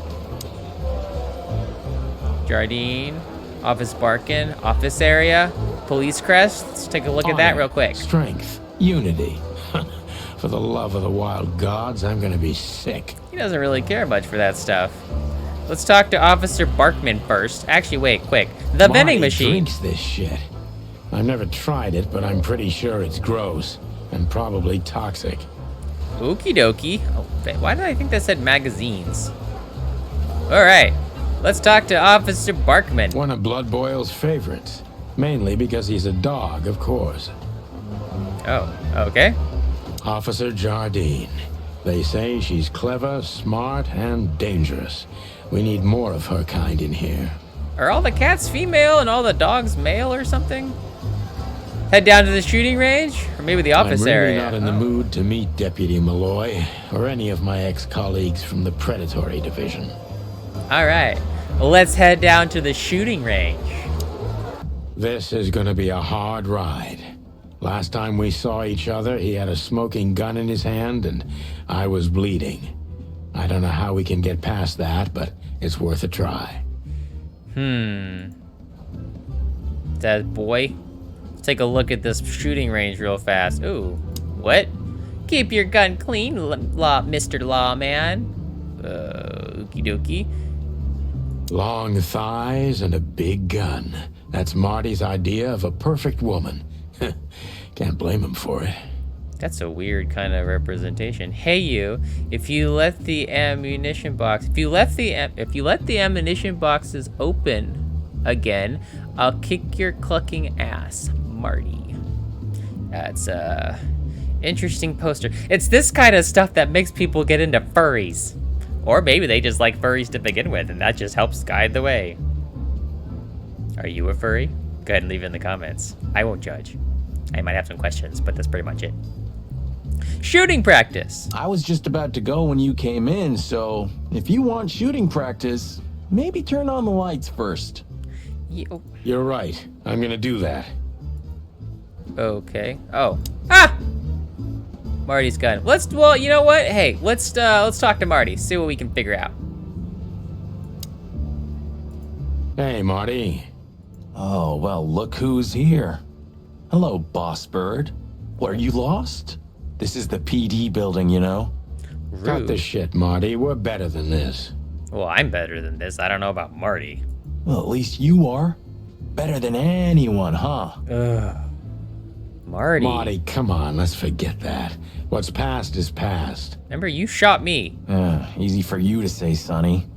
Speaker 1: Jardine, office Barkin, office area, police crest. Let's take a look at that real quick.
Speaker 2: Strength, unity. For the love of the wild gods, I'm gonna be sick.
Speaker 1: He doesn't really care much for that stuff. Let's talk to Officer Barkman first. Actually, wait, quick. The vending machine.
Speaker 2: Drinks this shit. I've never tried it, but I'm pretty sure it's gross and probably toxic.
Speaker 1: Okie dokie. Oh, why did I think that said magazines? All right, let's talk to Officer Barkman.
Speaker 2: One of Blood Boil's favorites, mainly because he's a dog, of course.
Speaker 1: Oh, okay.
Speaker 2: Officer Jardine. They say she's clever, smart, and dangerous. We need more of her kind in here.
Speaker 1: Are all the cats female and all the dogs male or something? Head down to the shooting range? Or maybe the office area?
Speaker 2: I'm really not in the mood to meet Deputy Malloy or any of my ex-colleagues from the Predatory Division.
Speaker 1: All right, let's head down to the shooting range.
Speaker 2: This is gonna be a hard ride. Last time we saw each other, he had a smoking gun in his hand and I was bleeding. I don't know how we can get past that, but it's worth a try.
Speaker 1: That boy. Let's take a look at this shooting range real fast. Ooh, what? Keep your gun clean, Mr. Lawman. Okie dokie.
Speaker 2: Long thighs and a big gun. That's Marty's idea of a perfect woman. Can't blame him for it.
Speaker 1: That's a weird kind of representation. Hey you, if you let the ammunition box, if you let the ammunition boxes open again, I'll kick your clucking ass, Marty. That's a interesting poster. It's this kind of stuff that makes people get into furries. Or maybe they just like furries to begin with, and that just helps guide the way. Are you a furry? Go ahead and leave it in the comments. I won't judge. I might have some questions, but that's pretty much it. Shooting practice.
Speaker 9: I was just about to go when you came in, so if you want shooting practice, maybe turn on the lights first.
Speaker 2: You're right. I'm gonna do that.
Speaker 1: Okay. Oh. Ah! Marty's gun. Well, you know what? Hey, let's talk to Marty. See what we can figure out.
Speaker 2: Hey, Marty.
Speaker 9: Oh, well, look who's here. Hello, boss bird. What, are you lost? This is the PD building, you know?
Speaker 1: Rude.
Speaker 2: Cut the shit, Marty. We're better than this.
Speaker 1: Well, I'm better than this. I don't know about Marty.
Speaker 9: Well, at least you are. Better than anyone, huh?
Speaker 1: Marty.
Speaker 2: Marty, come on. Let's forget that. What's past is past.
Speaker 1: Remember, you shot me.
Speaker 9: Easy for you to say, Sonny.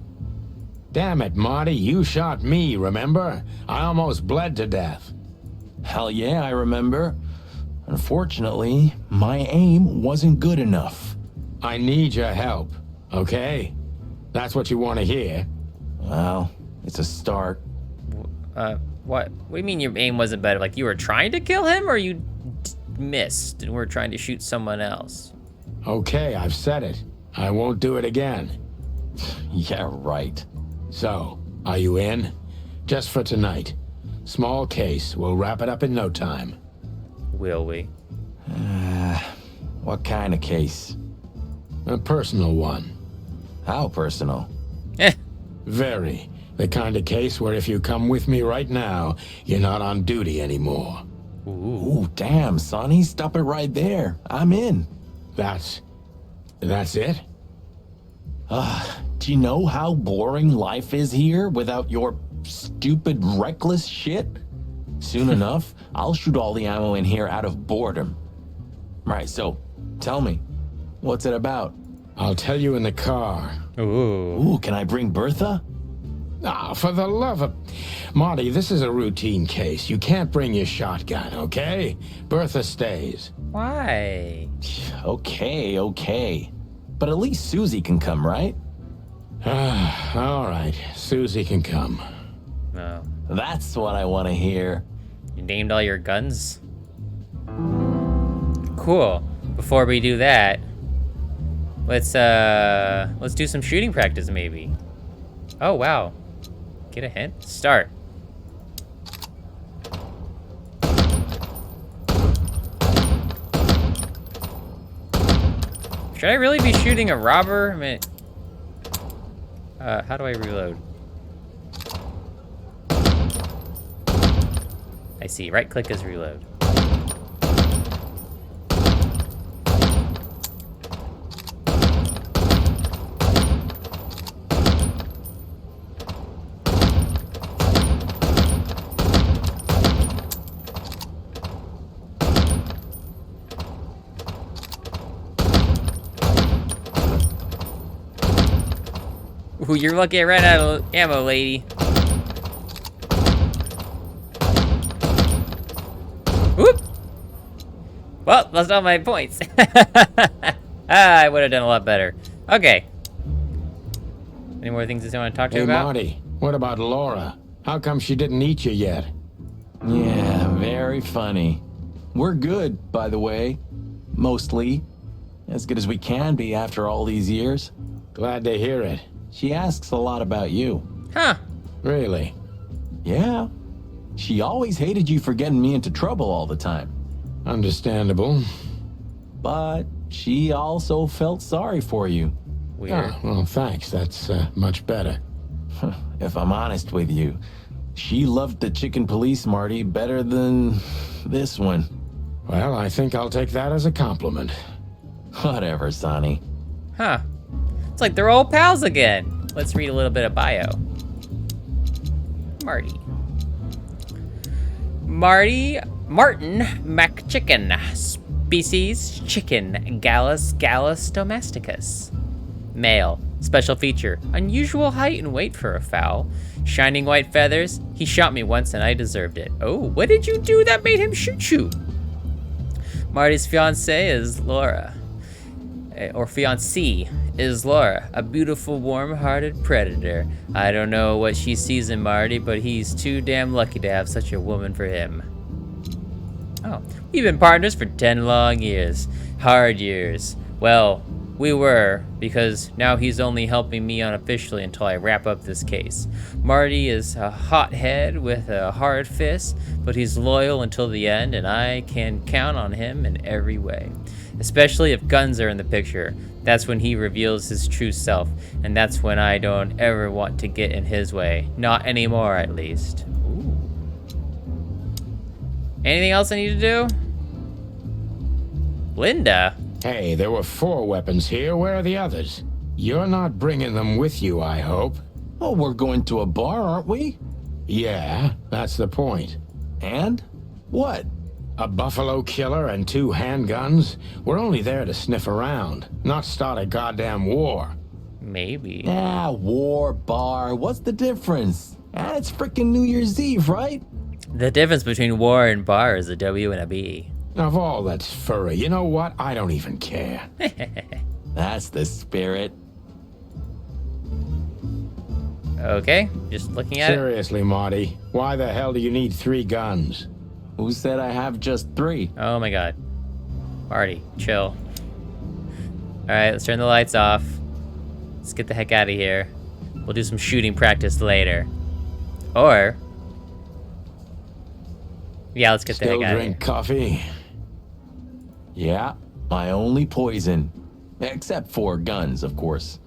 Speaker 2: Damn it, Marty. You shot me, remember? I almost bled to death.
Speaker 9: Hell yeah, I remember. Unfortunately, my aim wasn't good enough.
Speaker 2: I need your help, okay? That's what you want to hear.
Speaker 9: Well, it's a start.
Speaker 1: What do you mean your aim wasn't better? Like you were trying to kill him or you missed and were trying to shoot someone else?
Speaker 2: Okay, I've said it. I won't do it again.
Speaker 9: Yeah, right.
Speaker 2: So, are you in? Just for tonight. Small case. We'll wrap it up in no time.
Speaker 1: Will we?
Speaker 9: What kind of case?
Speaker 2: A personal one.
Speaker 9: How personal?
Speaker 1: Eh.
Speaker 2: Very. The kind of case where if you come with me right now, you're not on duty anymore.
Speaker 9: Ooh, damn, Sonny, stop it right there. I'm in.
Speaker 2: That's it?
Speaker 9: Do you know how boring life is here without your stupid, reckless shit? Soon enough, I'll shoot all the ammo in here out of boredom. Right, so, tell me, what's it about?
Speaker 2: I'll tell you in the car.
Speaker 1: Ooh.
Speaker 9: Ooh, can I bring Bertha?
Speaker 2: Ah, for the love of... Marty, this is a routine case. You can't bring your shotgun, okay? Bertha stays.
Speaker 1: Why?
Speaker 9: Okay. But at least Susie can come, right?
Speaker 2: All right. Susie can come.
Speaker 1: No.
Speaker 9: That's what I want to hear.
Speaker 1: You named all your guns? Cool. Before we do that, let's do some shooting practice maybe. Oh wow. Get a hint? Start. Should I really be shooting a robber? I mean, how do I reload? I see. Right click is reload. Ooh, you're lucky I ran out of ammo, lady. Whoop! Well, lost all my points. I would have done a lot better. Okay. Any more things that I want to talk to you
Speaker 2: Hey,
Speaker 1: about?
Speaker 2: Marty, what about Laura? How come she didn't eat you yet?
Speaker 9: Yeah, very funny. We're good, by the way. Mostly. As good as we can be after all these years.
Speaker 2: Glad to hear it.
Speaker 9: She asks a lot about you.
Speaker 1: Huh.
Speaker 2: Really?
Speaker 9: Yeah. She always hated you for getting me into trouble all the time.
Speaker 2: Understandable.
Speaker 9: But she also felt sorry for you.
Speaker 1: Weird.
Speaker 2: Ah, well, thanks. That's much better.
Speaker 9: If I'm honest with you, she loved the chicken police, Marty, better than this one.
Speaker 2: Well, I think I'll take that as a compliment.
Speaker 9: Whatever, Sonny.
Speaker 1: Huh. It's like they're old pals again. Let's read a little bit of bio. Martin McChicken. Species, chicken. Gallus domesticus. Male. Special feature. Unusual height and weight for a fowl. Shining white feathers. He shot me once and I deserved it. Oh, what did you do that made him shoot you? Marty's fiancée is Laura. Or fiancée is Laura, a beautiful, warm-hearted predator. I don't know what she sees in Marty, but he's too damn lucky to have such a woman for him. Oh, we've been partners for 10 long years. Hard years. Well, we were, because now he's only helping me unofficially until I wrap up this case. Marty is a hothead with a hard fist, but he's loyal until the end, and I can count on him in every way. Especially if guns are in the picture. That's when he reveals his true self, and that's when I don't ever want to get in his way. Not anymore, at least. Ooh. Anything else I need to do? Linda?
Speaker 2: Hey, there were 4 weapons here. Where are the others? You're not bringing them with you, I hope.
Speaker 9: Oh, we're going to a bar, aren't we?
Speaker 2: Yeah, that's the point.
Speaker 9: And? What?
Speaker 2: A buffalo killer and 2 handguns? We're only there to sniff around, not start a goddamn war.
Speaker 1: Maybe.
Speaker 9: War, bar, what's the difference? It's frickin' New Year's Eve, right?
Speaker 1: The difference between war and bar is a W and a B.
Speaker 2: Of all that's furry, you know what? I don't even care.
Speaker 9: That's the spirit.
Speaker 1: Okay, just looking at it.
Speaker 2: Seriously, Marty, why the hell do you need 3 guns?
Speaker 9: Who said I have just 3?
Speaker 1: Oh my god. Marty, chill. Alright, let's turn the lights off. Let's get the heck out of here. We'll do some shooting practice later. Or... yeah, let's get the heck
Speaker 2: Still
Speaker 1: out of here.
Speaker 2: drink coffee?
Speaker 9: Yeah, my only poison. Except for guns, of course.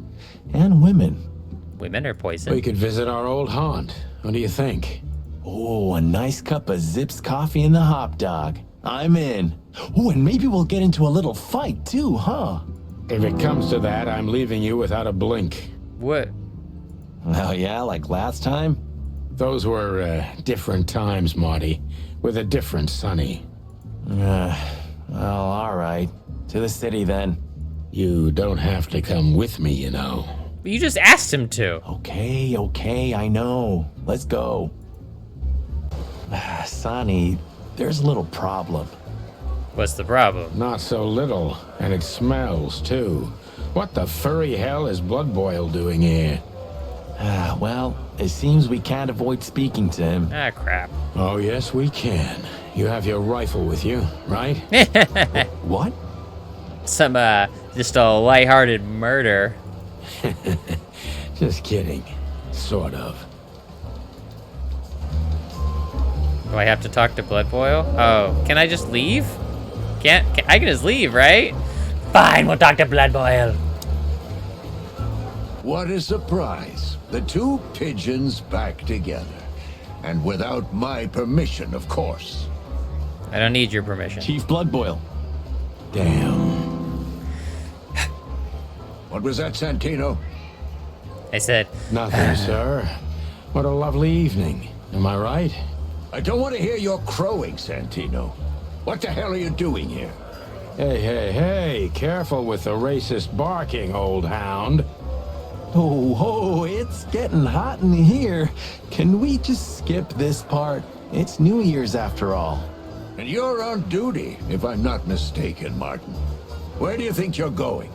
Speaker 9: And women.
Speaker 1: Women are poison.
Speaker 2: We could visit our old haunt. What do you think?
Speaker 9: Oh, a nice cup of Zips coffee and the hot dog. I'm in. Oh, and maybe we'll get into a little fight too, huh?
Speaker 2: If it comes to that, I'm leaving you without a blink.
Speaker 1: What?
Speaker 9: Oh yeah, like last time?
Speaker 2: Those were different times, Morty, with a different Sonny.
Speaker 9: Well, all right. To the city then.
Speaker 2: You don't have to come with me, you know.
Speaker 1: You just asked him to.
Speaker 9: Okay, I know. Let's go. Sonny, there's a little problem.
Speaker 1: What's the problem?
Speaker 2: Not so little, and it smells, too. What the furry hell is Blood Boil doing here?
Speaker 9: Well, it seems we can't avoid speaking to him.
Speaker 1: Ah, crap.
Speaker 2: Oh, yes, we can. You have your rifle with you, right?
Speaker 9: What?
Speaker 1: Some, just a lighthearted murder.
Speaker 2: Just kidding. Sort of.
Speaker 1: Do I have to talk to Blood Boil? Oh, can I just leave? I can just leave, right? Fine, we'll talk to Blood Boil.
Speaker 6: What a surprise. The two pigeons back together. And without my permission, of course.
Speaker 1: I don't need your permission.
Speaker 9: Chief Blood Boil.
Speaker 2: Damn.
Speaker 6: What was that, Santino?
Speaker 1: I said,
Speaker 2: Nothing, sir. What a lovely evening. Am I right?
Speaker 6: I don't want to hear your crowing, Santino. What the hell are you doing here?
Speaker 2: Hey, careful with the racist barking, old hound.
Speaker 9: Oh, it's getting hot in here. Can we just skip this part? It's New Year's after all.
Speaker 6: And you're on duty, if I'm not mistaken, Martin. Where do you think you're going?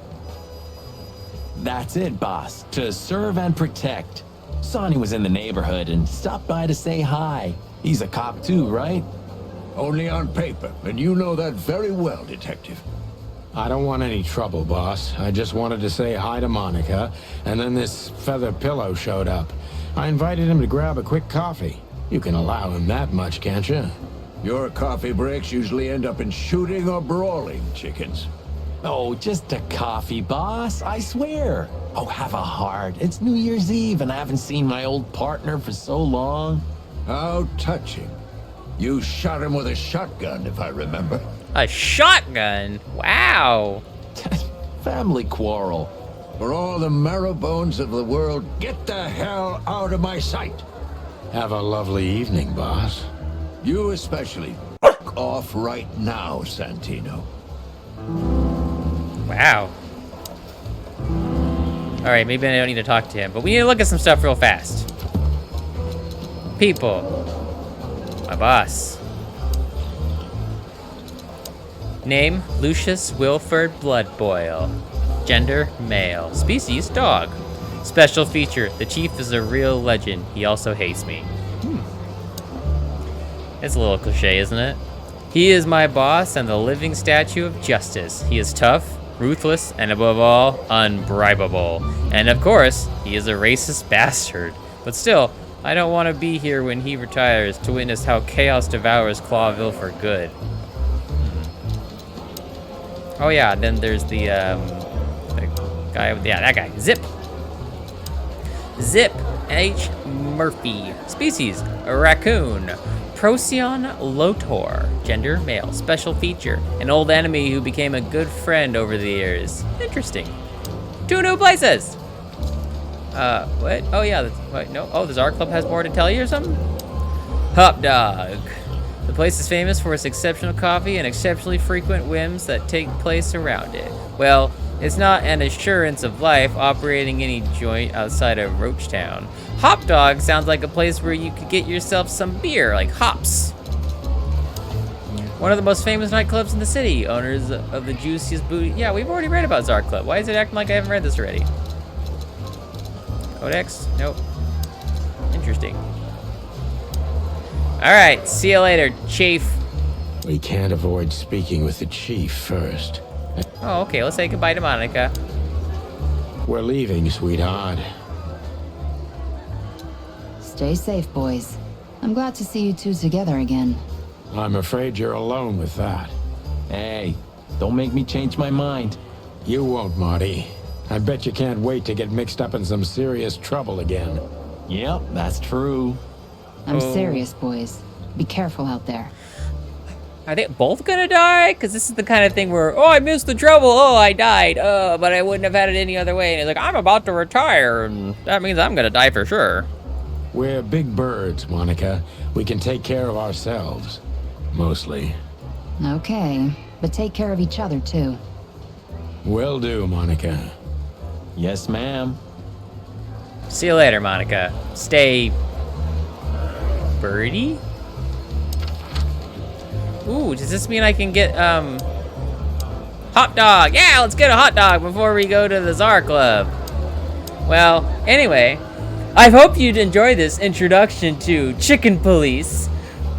Speaker 9: That's it, boss. To serve and protect. Sonny was in the neighborhood and stopped by to say hi. He's a cop too, right?
Speaker 6: Only on paper, and you know that very well, Detective.
Speaker 2: I don't want any trouble, boss. I just wanted to say hi to Monika, and then this feather pillow showed up. I invited him to grab a quick coffee. You can allow him that much, can't you?
Speaker 6: Your coffee breaks usually end up in shooting or brawling, chickens.
Speaker 9: Oh, just a coffee, boss. I swear. Oh, have a heart. It's New Year's Eve, and I haven't seen my old partner for so long.
Speaker 6: How touching. You shot him with a shotgun, if I remember.
Speaker 1: a shotgun? Wow.
Speaker 9: Family quarrel.
Speaker 6: For all the marrow bones of the world, get the hell out of my sight.
Speaker 2: Have a lovely evening, boss.
Speaker 6: You especially. Fuck off right now, Santino.
Speaker 1: Wow. Alright, maybe I don't need to talk to him, but we need to look at some stuff real fast. People. My boss. Name, Lucius Wilford Bloodboil. Gender, male. Species, dog. Special feature, the chief is a real legend. He also hates me. It's a little cliche, isn't it? He is my boss and the living statue of justice. He is tough, ruthless, and above all, unbribable. And of course, he is a racist bastard. But still, I don't want to be here when he retires to witness how chaos devours Clawville for good. Oh yeah, then there's the guy with, yeah, that guy, Zip. Zip H. Murphy. Species, a raccoon. Procyon lotor. Gender, male. Special feature, an old enemy who became a good friend over the years. Interesting. 2 new places. What? Oh yeah, what, no, oh, the Czar Club has more to tell you or something? Hop Dog. The place is famous for its exceptional coffee and exceptionally frequent whims that take place around it. Well, it's not an assurance of life operating any joint outside of Roachtown. Hop Dog sounds like a place where you could get yourself some beer, like hops. One of the most famous nightclubs in the city, owners of the juiciest booty. Yeah, we've already read about Czar Club. Why is it acting like I haven't read this already? Codex? Nope. Interesting. All right, see you later, Chief.
Speaker 2: We can't avoid speaking with the chief first.
Speaker 1: Oh, okay, let's say goodbye to Monika.
Speaker 2: We're leaving, sweetheart.
Speaker 8: Stay safe, boys. I'm glad to see you two together again.
Speaker 2: I'm afraid you're alone with that.
Speaker 9: Hey, Don't make me change my mind.
Speaker 10: You won't, Marty. I bet you can't wait to get mixed up in some serious trouble again.
Speaker 9: Yep, that's true.
Speaker 8: I'm serious, boys. Be careful out there.
Speaker 1: Are they both gonna die? Because this is the kind of thing where, oh, I missed the trouble, oh, I died, but I wouldn't have had it any other way. And he's like, I'm about to retire, and that means I'm gonna die for sure.
Speaker 10: We're big birds, Monika. We can take care of ourselves. Mostly.
Speaker 8: Okay, but take care of each other, too.
Speaker 10: Will do, Monika.
Speaker 9: Yes, ma'am.
Speaker 1: See you later, Monika. Stay... birdie? Ooh, does this mean I can get, hot dog? Yeah, let's get a hot dog before we go to the Czar Club. Well, anyway, I hope you'd enjoy this introduction to Chicken Police.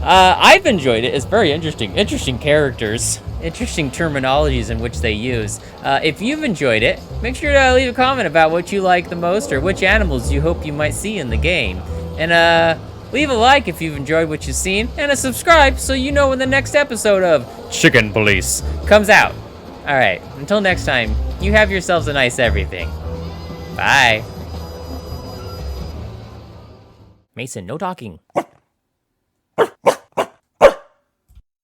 Speaker 1: I've enjoyed it. It's very interesting. Interesting characters. Interesting terminologies in which they use. If you've enjoyed it, make sure to leave a comment about what you like the most or which animals you hope you might see in the game. And, leave a like if you've enjoyed what you've seen, and a subscribe so you know when the next episode of Chicken Police comes out. Alright, until next time, you have yourselves a nice everything. Bye. Mason, no talking.